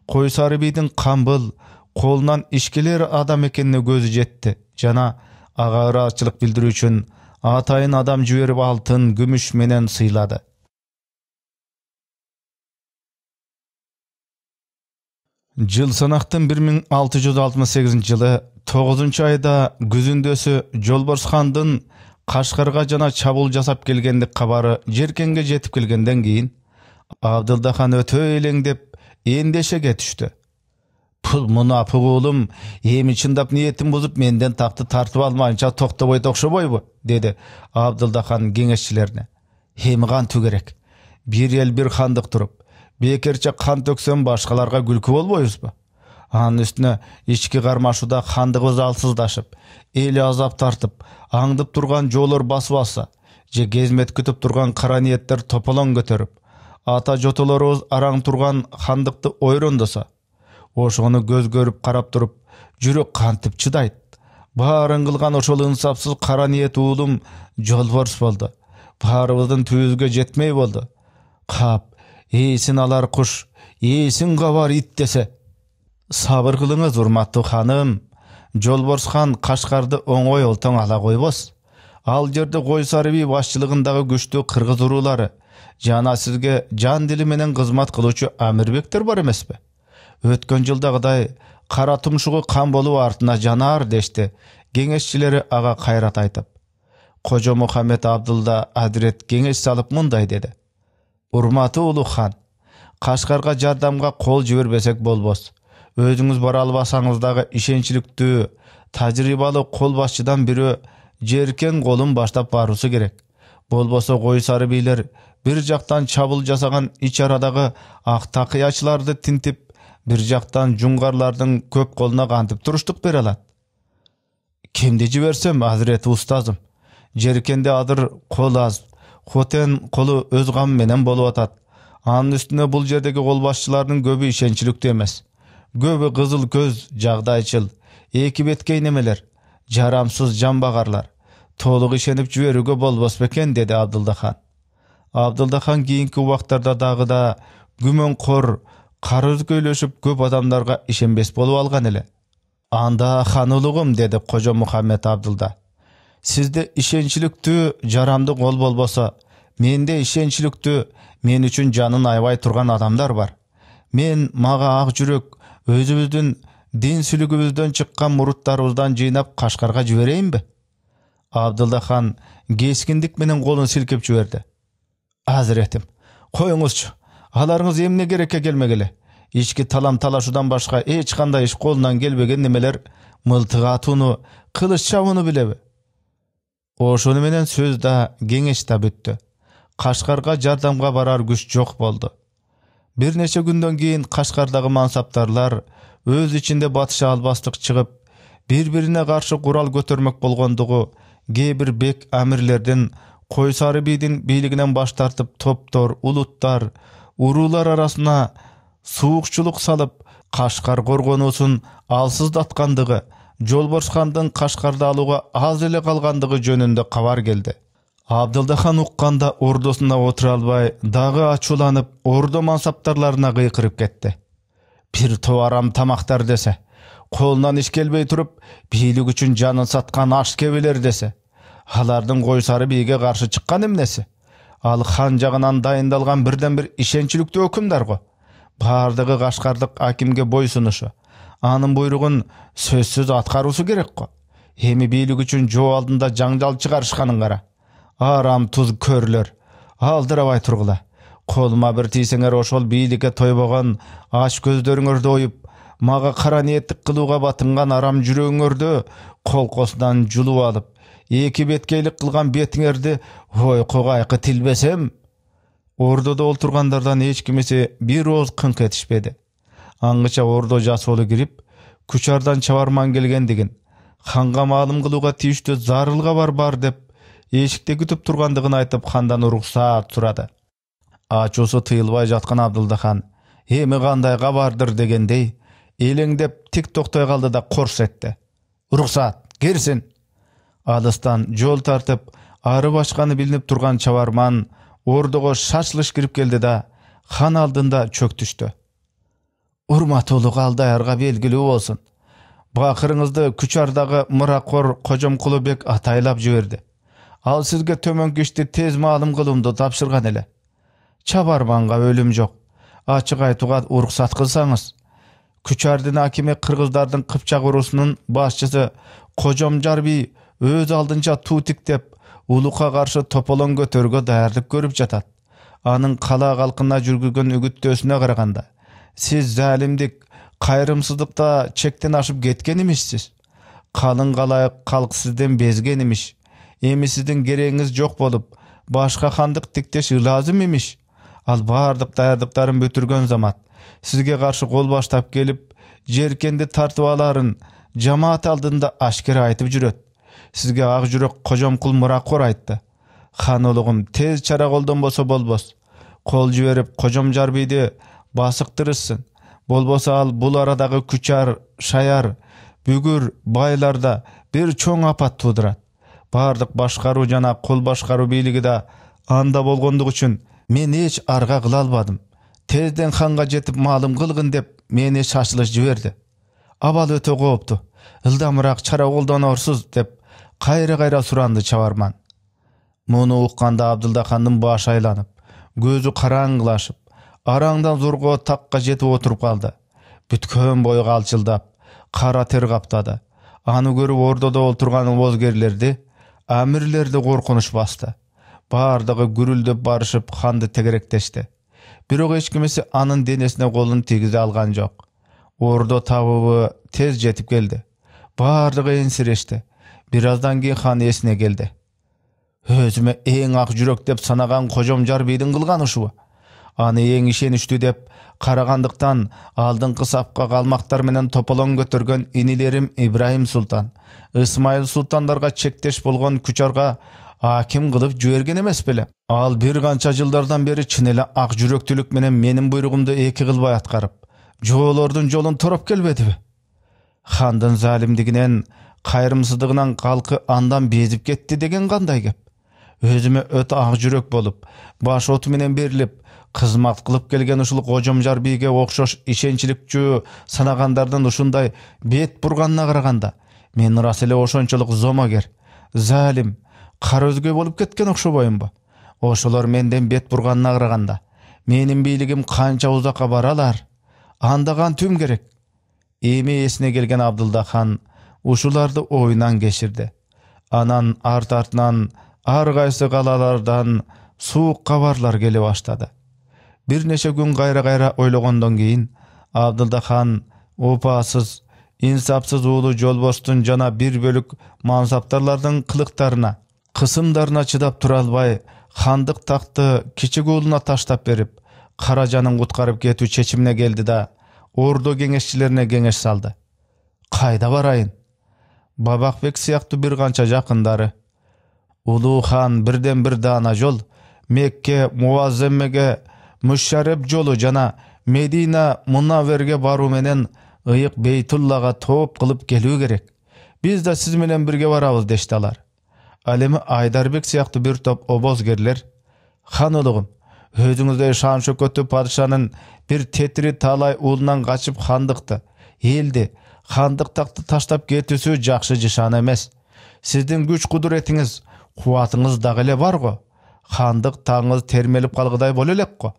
Койсары бийдин камбыл, колунан иш келер адам экенине көзү жетти жана ага ыраазычылык билдирүү үчүн атайын адам жиберип алтын, күмүш менен сыйлады. Жыл санактын 1668-жылы 9-айда күзүндөсү Жолборс хандын Кашкарга жана чабуул жасап келгендик кабары жеркенге жетип келгенден кийин Абдылда хан өтө элеңдеп эндешеге түштү. Пул мунапык уулум эми чындап ниетин бузуп менден такты тартып алмайынча токтобойт окшобойбу, деди Абдылда хан кеңешчилерине. Эми кантуу керек? Бир эл бир хандык туруп, бекерче кан төксөм башкаларга күлкү болбойбузбу? Анын үстүнө ички кармашууда хандыгыбыз алсыздашып, эли азап тартып, аңдып турган жоолор басып алса, же кезмет күтүп турган кара ниеттер тополоң көтөрүп, ата жотолорубуз араң турган хандыкты ойрондоса, ошону көз көрүп карап туруп, жүрөк кантип чыдайт? Баарын кылган ошол инсапсыз кара ниет уулум Жолборс болду. Баарыбыздын түбүбүзгө жетмей болду. Кап, эйсин алар куш, эйсин кабар ит десе. Сабыр кылыңыз, урматтуу ханым. Жолборс хан Кашкарды оңой олтоң ала койбос. Ал жерде Койсары би башчылыгындагы күчтүү кыргыз уруулары жана сизге жан дили менен кызмат кылуучу Амирбектер бар эмеспи? Өткөн жылдагыдай кара тумшугу кан болуп артына жанаар дешти кеңешчилери ага кайрат айтып. Кожо Мухаммед Абдылда Адрет кеңеш салып мындай деди. Урматтуу улуг хан, Кашкарга жардамга кол жибербесек болбос. Өзүңүз бара албасаңыз дагы ишенчиликтүү, тажрыйбалуу кол башчыдан бирөө жеркен колун баштап баруусу керек. Болбосо Койсары бийлер бир жактан чабуул жасаган ич арадагы ак такыячыларды тинтип, бир жактан жуңгарлардын көп колуна кантип туруштук бере алат. Кимди жиберсем, Азирети устазым? Жеркенде адыр кол аз, хотен колу өз камы менен болуп атат. Анын үстүнө бул жердеги кол башчылардын көбү ишенчиликтүү эмес. Көбү кызыл көз, жагдайчыл, эки беткей немелер, жарамсыз жамбагарлар. Толук ишенип жиберүүгө болбос бекен, деди Абдылда хан. Абдылда хан кийинки убактарда дагы да күмөнкор, кары өзгөйлөшүп көп адамдарга ишенбес болуп алган эле. Анда хан улугум, деди Кожо Мухаммед Абдылда. Сизде ишенчиликтүү, жарамдуу кол болбосо, менде ишенчиликтүү, мен үчүн жанын аябай турган адамдар бар. Мен мага ак жүрөк, өзүбүздүн дин сүлүгүбүздөн чыккан муруттарыбыздан жыйнап Кашкарга жиберейинби? Абдылда хан кескиндик менен колун силкип жиберди. Азиретим, коюңузчу, аларыңыз эмне керекке келмегиле. Ички талам талашуудан башка эч кандай иш колунан келбеген немелер мылтык атууну, кылыч чабууну билеби? Ошону менен сөз да, кеңеш да бүттү. Кашкарга жардамга барар күч жок болду. Бир нече күндөн кийин Кашкардагы мансаптарлар өз ичинде батыша албастык чыгып, бири-бирине каршы курал көтөрмөк болгондугу кээ бир бек амирлердин Койсары бийдин бийлигинен баш тартып топтор, улуттар, уруулар арасына суукчулук салып, Кашкар коргонуусун алсыздаткандыгы, Жолборс хандын Кашкарды алууга аз эле калгандыгы жөнүндө кабар келди. Абдылда хан укканда ордосунда отура албай, дагы ачууланып, ордо мансаптарларына кыйкырып кетти. Бир топ арам тамактар десе, колунан иш келбей туруп, бийлик үчүн жанын саткан ашкебелер десе, алардын Койсары бийге каршы чыккан эмнеси? Ал хан жагынан дайындалган бирден бир ишенчиликтүү өкүмдар го. Бардыгы Кашкардык акимге бойсунушу, анын буйругун сөзсүз аткаруусу керек го. Эми бийлик үчүн жоо алдында жаңжал чыгарышканын кара. Арам туз көрлөр, алдырабай тургула. Колума бир тийсеңер ошол бийликке тойбогон аш көздөрүңөрдү оюп, мага кара ниеттик кылууга батынган арам жүрөгүңөрдү колкосунан жулуп алып, эки беткейлик кылган бетиңерди ойкуга айкы тилбесем. Ордодо олтургандардан эч кимиси бир ооз кыңк этишпеди. Аңгыча ордо жасоолу кирип, күчардан чабарман келгендигин, ханга маалым кылууга тийиштүү зарыл кабар бар деп, эшикте күтүп тургандыгын айтып, хандан уруксаат сурады. Ачуусу тыйылбай жаткан Абдылда хан, эми кандай кабардыр дегендей, элеңдеп тик токтой калды да корс этти. Уруксаат, кирсин. Алыстан жол тартып, ары башканы билинип турган чабарман ордого шашлыш кирип келди да, хан алдында чөк түштү. Урматтуулук Алдайарга белгилүү болсун. Бакырыңызды күчардагы мыракор Кожомкулу бек атайлап жиберди. Ал сизге төмөнкү ишти тез маалым кылуумду тапшырган эле. Чабарманга өлүм жок. Ачык айтууга уруксат кылсаңыз. Küçardın hakimi Kırgızdardın Kıpçak urusunun başçısı Kojomjar bi öz aldınca tutik dep uluka karşı topolon götörgө daярдык görüp jatat. Anın kala halkına жүрgüzgөн ügüttөөsüne karaganda siz zalimdik, kayrımsızlıkta çekten aşıp ketken imişsiz. Kalın kalayık kalk sizden bezgen imiş. Emi sizin gereğiniz yok bolup başka handık dikteş lazım imiş. Al bardık daярдыктарын bütürgön zaman sizge karşı kol baştap gelip jerkendi tartıp aların jamaat aldığında aşkere aytıp jüröt. Sizge ak jürek Kojomkul Murakor aytты. Han ulugum tez çara koldan bolsa bolbos. Kol jüberip Kojomjar biydi basıktırırsın. Bolbosa al bul aradagı küçar, şayar, bügür, baylarda bir çoğun apat tudurat. Bardık başkaru jana kol başkaru biyligi da anda bolgonduk üçün men hiç arga kıla albadım. Tezden hanga jetip malım kılgın dep meni şaşılış jiberdi. Abal öte gooptu. Ildamırak çara koldan orsuz dep kayra surandı çavarman. Munu uqqanda Abduldaxandın başı aylanıp, gözü karаңgılaşıp, arаңdan zorgo takka jetip oturup kaldı. Bütkön boyu kalçıldap, kara ter kaptadı. Anı görüp orada olturgan ozgerlerdi, amirlerdi korkunuş bastı. Bardığı gürüldöp barışıp handı tegerekteşti. Birok hiç kimisi anın denesine kolunu tegize algan jok. Orada tabıbı tez jetip geldi. Bardığı ensireşti. Birazdan keyin han esine geldi. Özüme eň ak jürek dep sanagan Kojomjar biydin kılgan uşu. Anı eň işenişli dep karagandyktan aldыңkı sapka kalmaktar menen topolon götürgön inilerim İbrahim Sultan, İsmail Sultanlarga çekteş bolgon küçarga hakim kılıp jübergen emes bele. Al bir kança жылдардан beri çinele ak jürektülük menen menin buyrugumdu eki kılbay atkarıp, joolordun jolun torop kelbedibi. Handın zalimdiginen, kayrımsızlığından kalkı andan bezip ketdi degen kanday gep. Özüme öte ak jürek bolup, baş otu menen berilip, kızmat kılıp kelgen uşul Kojomjar biyge okşoş işençilikçü sanagandardan uşunday bet burganına karaganda, men rasele oşonçoluk zomager, zalim, kara özgö bolup ketken okşoboyumba. Oşolar menden bet burganına karaganda, menin biyligim kança uzaka baralar, andagan tüm gerek. Emi esine gelgen Abduldaxan uşulardı oyundan geçirdi. Anan art-artынан argaysı kalalardan suuk kabarlar gele başladı. Bir neçe gün gayra oylogondan keyin Abduldaxan opasız, insapsız uulu Jolbostun jana bir bölük mansaptarlardan kılıktarına, kısımdarına çıdap turalbay, handık taktı kiçik uuluna taştap berip, Karajanın kutkarıp ketүү çeçimine geldi da, ordu gengeşçilerine gengeş saldı. Kayda barayın? Babakbek siyaktı bir kança jakındары. Ulu Han birden bir dana jol, Mekke, Muazzemmege, Müşşarep jolu jana Medina Munawwerge baruu menen ıyık Beytullah'a top kılıp gelүү gerek. Biz de siz menen birge barabız deştalar. Alemi Aydarbek siyaktı bir top obozgerler. Han ulugum, özüňizde şan şökötü padişanın bir tetiri talay uulundan kaçıp handıktı, eldi, handık taktı taştap ketüsü jakşı jyşan emes. Sizdin güç kuduretiňiz, kuwatyňyz dagyle bar go. Handık taňyz termelip kalgıday bolelek go.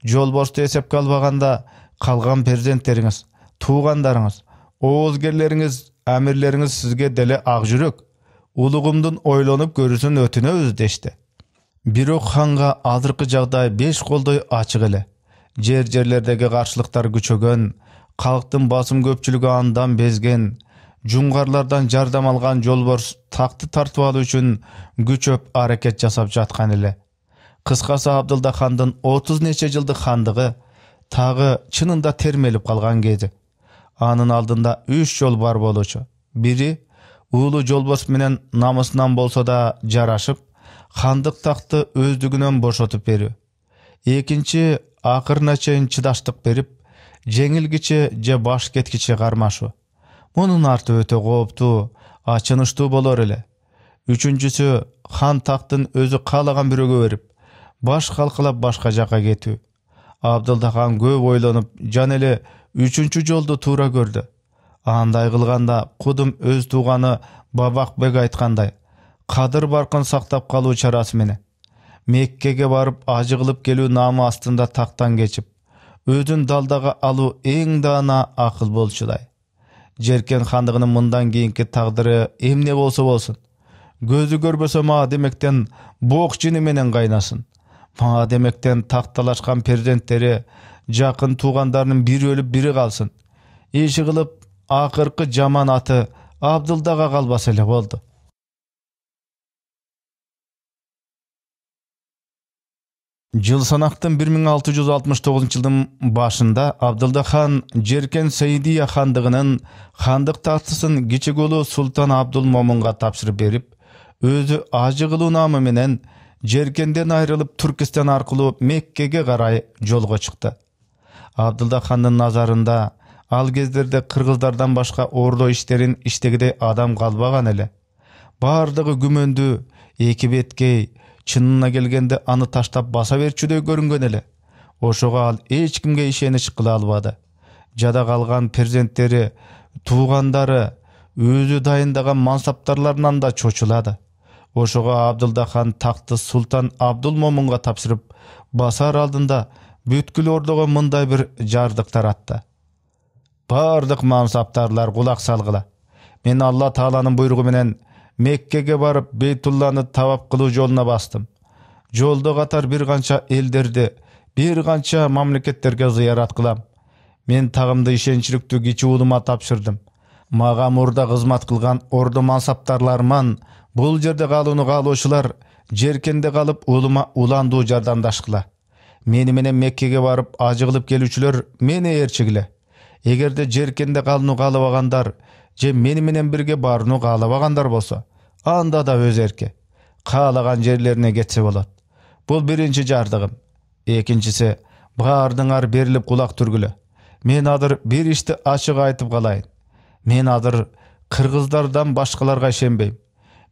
Jolbostu esepke albaganda kalgan perzentleriňiz, tuğandaryňyz, ozgerleriňiz, amirleriňiz sizge dele ak jürek, ulugumdun oylanyp görüsün ötüne özdeşdi. Birok hanga azırkı jagday 5 koldoy açık ele. Jerlerdegi karşılıklar güçögön, kalktın basım köpçülügü andan bezgen, jungarlardan jardam algan Jolbors taktı tartıp alуу üçün güçöp hareket jasap jatkan ele. Kıskası Abduldaxandın 30 neçe жылдык handığı tağı çınında termelip kalgan kezi. Anın aldında 3 yol bar boluçu. Biri, uulu Jolbors menen namısından bolsa da jaraşıp, handık taktı özdügünen boşotup beriyor. Ekinci, akırına çeyin çıdaştık berip, jengilgiçe je baş ketkiçe karmaşu. Munun artı öte gooptu, açınıştуу bolor ele. Üçüncüsü, han taktın özü kalagan biröge berip, baş kalkılap başka jaka ketүү. Abduldaxan köp oylanyp, jan ele 3-nчү joldu tuura gördü. Anday kılganda kudum öz tuğanı Babakbek aytkanday, kadır barkın saktap kalуу çarası mene. Mekke'ge barıp acı kılıp gelүү namı astında taktan geçip, өзүн далдага алуу эң даана акыл болчудай. Жеркен хандыгынын мындан кийинки тагдыры эмне болсо болсун, көзү көрбөсө мага демектен бок жини менен кайнасын. Мага демектен такталашкан перзенттери, жакын туугандарынын бири өлүп бири калсын. Иши кылып акыркы жаман аты Абдылдага калбаса эле болду. Жыл санактын 1669 башында Абдылда хан Жеркен Сейдия хандыгынын хандык тактысын кичик уулу Султан Абдулмомунга тапшырып берип, өзү ажы кылуу намы менен Жеркенден айрылып Түркистан аркылуу Меккеге карай жолго чыкты. Абдылда хандын назарында ал кездерде кыргыздардан башка ордо иштерин иштегидей адам калбаган эле. Бардыгы күмөндүү, эки беткей, чынына келгенде аны таштап баса берчүдөй көрүнгөн эле. Ошого ал эч кимге ишенич кыла албады. Жада калган перзенттери, туугандары, өзү дайындаган мансаптарларынан да чочулады. Ошого Абдылда хан такты Султан Абдулмомунга тапшырып, басар алдында бүткүл ордого мындай бир жардык таратты. Бардык мансаптарлар кулак салгыла. Мен Алла Тааланын буйругу менен Меккеге барып Бейтулланы тавап кылуу жолуна бастым. Жолдо катар бир канча элдерди, бир канча мамлекеттерге зыярат кылам. Мен тагымды ишенчиликтүү кичи уулума тапшырдым. Мага мурда кызмат кылган ордо мансаптарларыман бул жерде калууну каалоочулар Жеркенде калып уулума уландуу жардамдашкыла. Мени менен Меккеге барып ажы кылып келүүчүлөр мени ээрчигиле. Эгерде Жеркенде калууну каалабагандар же мени менен бирге барууну каалабагандар болсо, анда да өз эрке. Каалаган жерлерине кетсе болот. Бул биринчи жардыгым. Экинчиси, баардыңар берилип кулак түргүлө. Мен азыр бир ишти ачык айтып калайын. Мен азыр кыргыздардан башкаларга ишенбейм.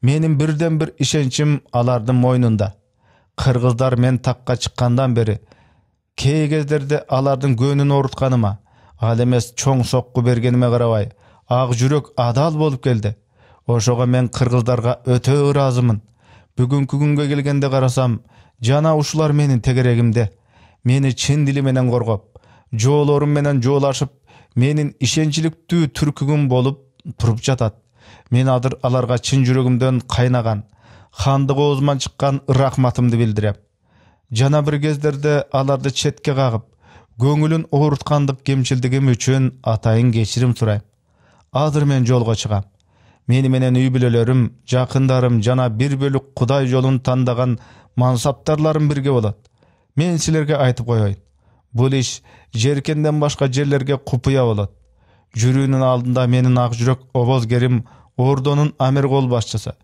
Менин бирден бир ишенчим алардын мойнунда. Кыргыздар мен такка чыккандан бери кээ кездерде алардын көнүн оорутканыма, ал эмес чоң сокку бергениме карабай, ак жүрөк адал болуп келди. Ошого мен кыргыздарга өтө ыраазымын. Бүгүнкү күнгө келгенде карасам, жана ушулар менин тегерегимде. Мени чын дили менен коргоп, жоолорум менен жоолашып, менин ишенчиликтүү түркүгүм болуп туруп жатат. Мен азыр аларга чын жүрөгүмдөн кайнаган, хандык оозуман чыккан рахматымды билдирем. Жана бир кездерде аларды четке кагып, көңүлүн ооруткандык кемчилдигим үчүн атайын кечирим сурайм. Азыр мен жолго чыгам. Мени менен үй бүлөлөрүм, жакындарым жана бир бөлүк Кудай жолун тандаган мансаптарларым бирге болот. Мен силерге айтып коеюн. Бул иш Жеркенден башка жерлерге купуя болот. Жүрүүнүн алдында менин ак жүрөк обозгерим ордонун амир кол башчысы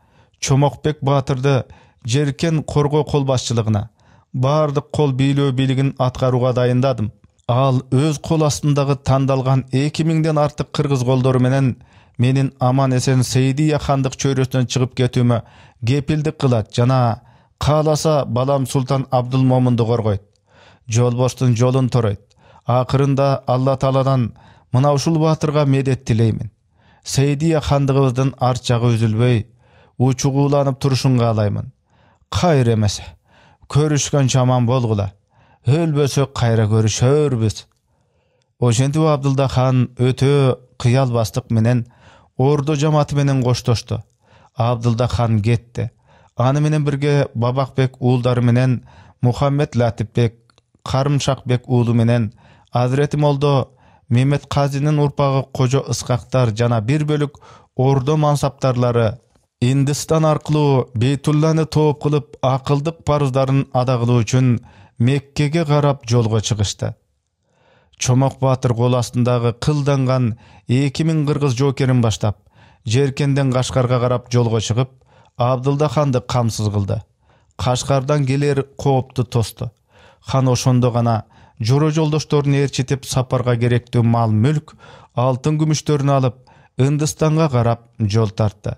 Чомокбек Баатырды Жеркен коргоо кол башчылыгына, бардык кол бийлөө бийлигин аткарууга дайындадым. Ал өз кол астындагы тандалган 2000ден артык кыргыз колдору менен менин аман эсен Сейдия хандык чөйрөсүнөн чыгып кетүүмө кепилдик кылат жана кааласа балам Султан Абдулмомунду коргойт. Жолбоштун жолун торойт. Акырында Алла Тааладан мына ушул баатырга медет тилеймин. Сейдия хандыгыбыздын арт жагы үзүлбөй, учугууланып турушун каалаймын. Кайыр эмесе, көрүшкөн чаман болгула. Өлбөсө кайра көрүшөрбүз. Ошентип Абдылда хан өтө кыялбастык менен ордо жамааты менен коштошту. Абдылда хан кетти. Аны менен бирге Бабакбек уулдары менен Мухаммед Латипбек, Карымшакбек уулу менен Азирети Молдо Мемет Казинин урпагы Кожо Ыскактар жана бир бөлүк ордо мансаптарлары Индистан аркылуу Бейтулланы тооп кылып акылдык парыздарын ада кылуу үчүн Меккеге карап жолго чыгышты. Чомок Баатыр кол астындагы кылданган 2000 кыргыз жоокерин баштап, Жеркенден Кашкарга карап жолго чыгып, Абдылда ханды камсыз кылды. Кашкардан келер коопту тосту. Хан ошондо гана жоро жолдошторун ээрчитип сапарга керектүү мал мүлк, алтын күмүштөрүн алып, Индистанга карап жол тартты.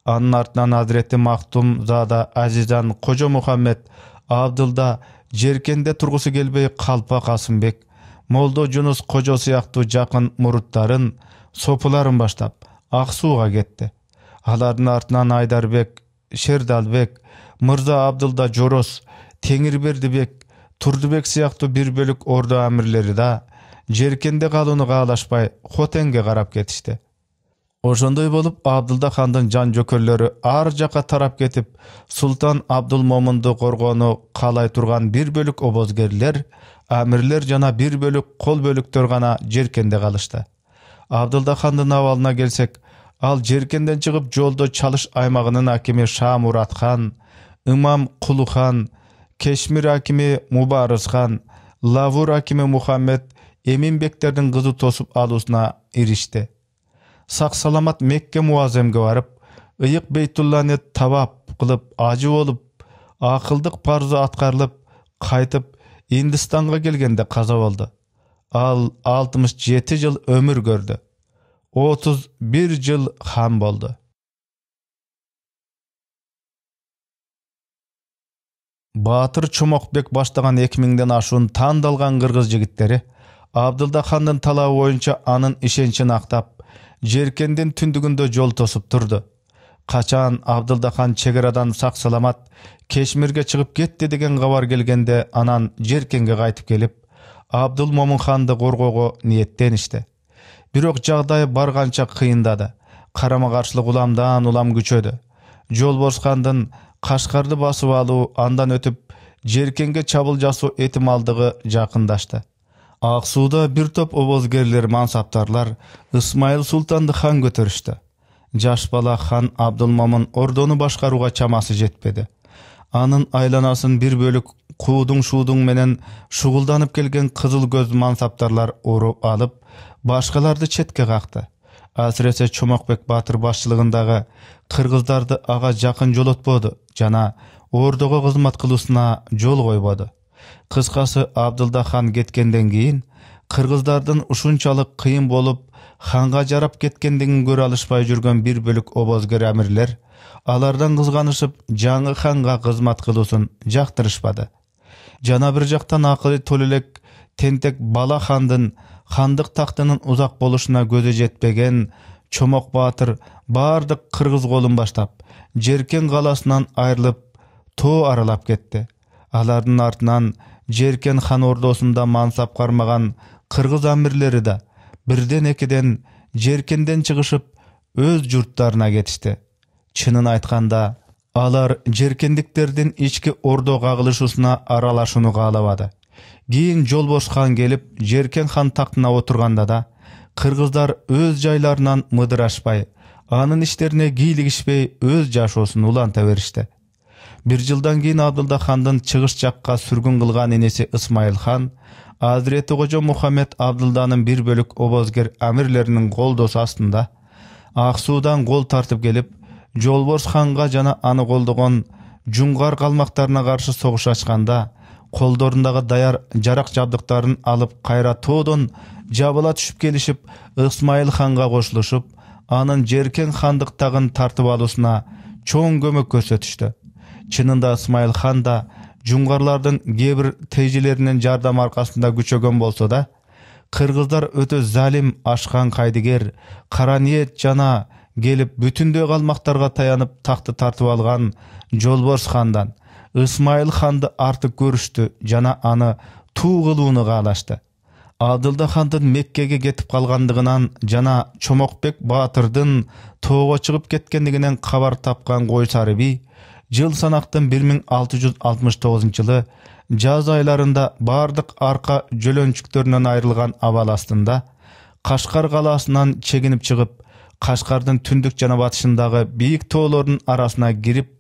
Анын артынан Азирети Мактум Зада Азизан Кожо Мухаммед Абдылда Жеркенде тургусу келбей Калпа Касымбек, Молдо Жунус Кожо сыяктуу жакын муруттарын, сопуларын баштап Ак Сууга кетти. Алардын артынан Айдарбек, Шердалбек, Мырза Абдылда Жорос, Теңирбердибек, Turдубек сыяктуу bir bölük ordu amirleri da Жеркенде калууну каалашпай Хотенге карап кетишти. Ошондой болуп Абдулда хандын жан жөкөрлөрү ар жака тарап кетип, Султан Абдулмомунду коргоону каалай турган bir bölük обозгерлер, амирлер жана bir bölük кол бөлүктөр гана Жеркенде калышты. Абдулда хандын абалына келсек, ал Жеркенден чыгып жолдо Чалыш аймагынын акими Шамурат хан, Имам Кулу хан, Кешмир акими Мубарыз хан, Лавур акими Мухаммед Эминбектердин кызы тосуп алуусуна иришти. Сак-саламат Мекке муаземге барып, ыйык Бейтулланы табап кылып, ажы болуп, акылдык парзы аткарылып, кайтып Индистанга келгенде каза болду. Ал 67 жыл өмүр көрдү. 31 жыл хан болду. Батыр Чомокбек баштаган 2000ден ашуун тандалган кыргыз жигиттери Абдулда хандын талабы боюнча анын ишенчин актап, Жеркендин түндүгүндө жол тосуп турду. Качан Абдулда хан чегарадан сак-саламат Кешмирге чыгып кетти деген кабар келгенде, анан Жеркенге кайтып келип, Абдулмомун ханды коргоого ниеттеништи. Бирок жагдай барганча кыйындады. Карама-каршылык уламдан улам күчөдү. Жолборс хандын Кашкарды басып алуу, андан өтүп Жеркенге чабыл жасоо этималдыгы жакындашты. Ак сууда бир топ обозгерлер, мансаптарлар Исмайыл Султанды хан көтөрүштү. Жаш бала хан Абдулмомун ордону башкарууга чамасы жетпеди. Анын айланасын bir bölük куудуң шуудуң менен шугулданып келген кызыл көз мансаптарлар уруп алып, башкаларды четке какты. Асыресе Чомокбек Батыр башчылыгындагы кыргыздарды ага жакын жолотподу жана ордого кызмат кылуусуна жол койбоду. Кыскасы, Абдулда хан кеткенден кийин кыргыздардын ушунчалык кыйын болуп, ханга жарап кеткендигин көрө алышпай жүргөн bir bölük обозгер амирлер алардан кызганышып, жаңы ханга кызмат кылуусун жактырышпады. Жана бир жактан акылы толо элек тентек бала хандын хандык тактынын узак болушуна көзү жетпеген Чомок Батыр бардык кыргыз колун баштап, Жеркен каласынан айрылып, тоо аралап кетти. Алардын артынан Жеркен хан ордосунда мансап кармаган кыргыз амирлери да бирден экиден Жеркенден чыгышып, өз журттарына кетишти. Чынын айтканда, алар жеркендиктердин ички ордо кагылышуусуна аралашууну каалабады. Кийин Жолбош хан келип, Жеркен хан тактына отурганда да, кыргыздар өз жайларынан мыдырашпай, анын иштерине кийлигишпей өз жашоосун уланта беришти. Bir жылдан кийин Абдулда хандын чыгыш жакка сүргүн кылган энеси Исмайыл хан, Азирети Кожо Мухаммед Абдулданын bir bölük обозгер амирлеринин колдосу астында Ак суудан кол тартып келип, Жолборс ханга жана аны колдогон жуңгар калмактарына каршы согуш ачканда, колдорундагы даяр жарак жабдыктарын алып кайра тоодон жабыла түшүп келишип, Исмайыл ханга кошулушуп, анын Жеркен хандык тагын тартып алуусуна чоң көмөк көрсөтүштү. Чынында Исмайыл хан да жуңгарлардын кээ-бир тейжилеринин жардам аркасында күчөгөн болсо да, кыргыздар өтө залим, ашкан кайдыгер, кара ниет жана келип бүтүндөй калмактарга таянып такты тартып алган Жолборс хандан Исмайыл ханды артык көрүштү жана аны туу кылууну каалашты. Абдулда хандын Меккеге кетип калгандыгынан жана Чомокбек Батырдын тоого чыгып кеткендигинен кабар тапкан Койсары би жыл санактын 1669-жылы жаз айларында бардык арка жөлөнчүктөрүнөн айрылган абал астында Кашкар калаасынан чегинип чыгып, Кашкардын түндүк жана батышындагы бийик тоолордун арасына кирип,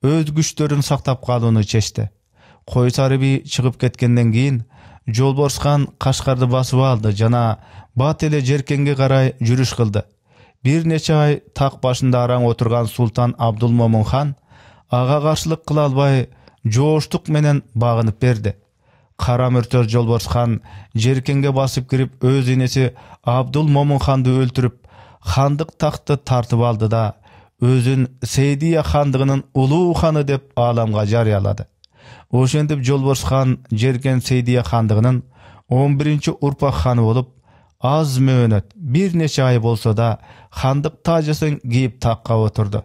өз күчтөрүн сактап калууну чечти. Койсары би чыгып кеткенден кийин Жолборс хан Кашкарды басып алды жана бат эле Жеркенге карай жүрүш кылды. Bir нече ай так башында араң отурган Султан Абдулмомун хан ага каршылык кыла албай жооштук менен багынып берди. Кара мөртөз Жолборс хан Жеркенге басып кирип, өз энеси Абдулмомун ханды өлтүрүп, хандык такты тартып алды да, өзүн Сейдия хандыгынын улуу ханы деп аламга жарыялады. Ошентип Жолборс хан Жеркен Сейдия хандыгынын 11-урпак ханы болуп, аз мөөнөт, bir нече ай болсо да хандык тажысын кийип такка отурду.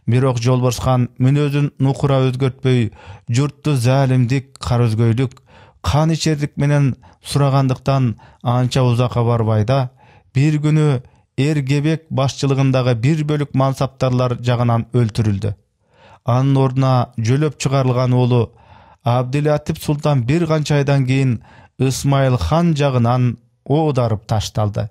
Бирок Жолборс хан мүнөзүн нукура өзгөртпөй, журтту залимдик, карызгөйлүк, кан ичерлик менен сурагандыктан анча узакка барбай да, бир күнү Эргебек башчылыгындагы бир бөлүк мансаптарлар жагынан өлтүрүлдү. Анын ордуна жөлөп чыгарылган уулу Абдилатип султан бир канча айдан кийин Исмайыл хан жагынан оодарып ташталды.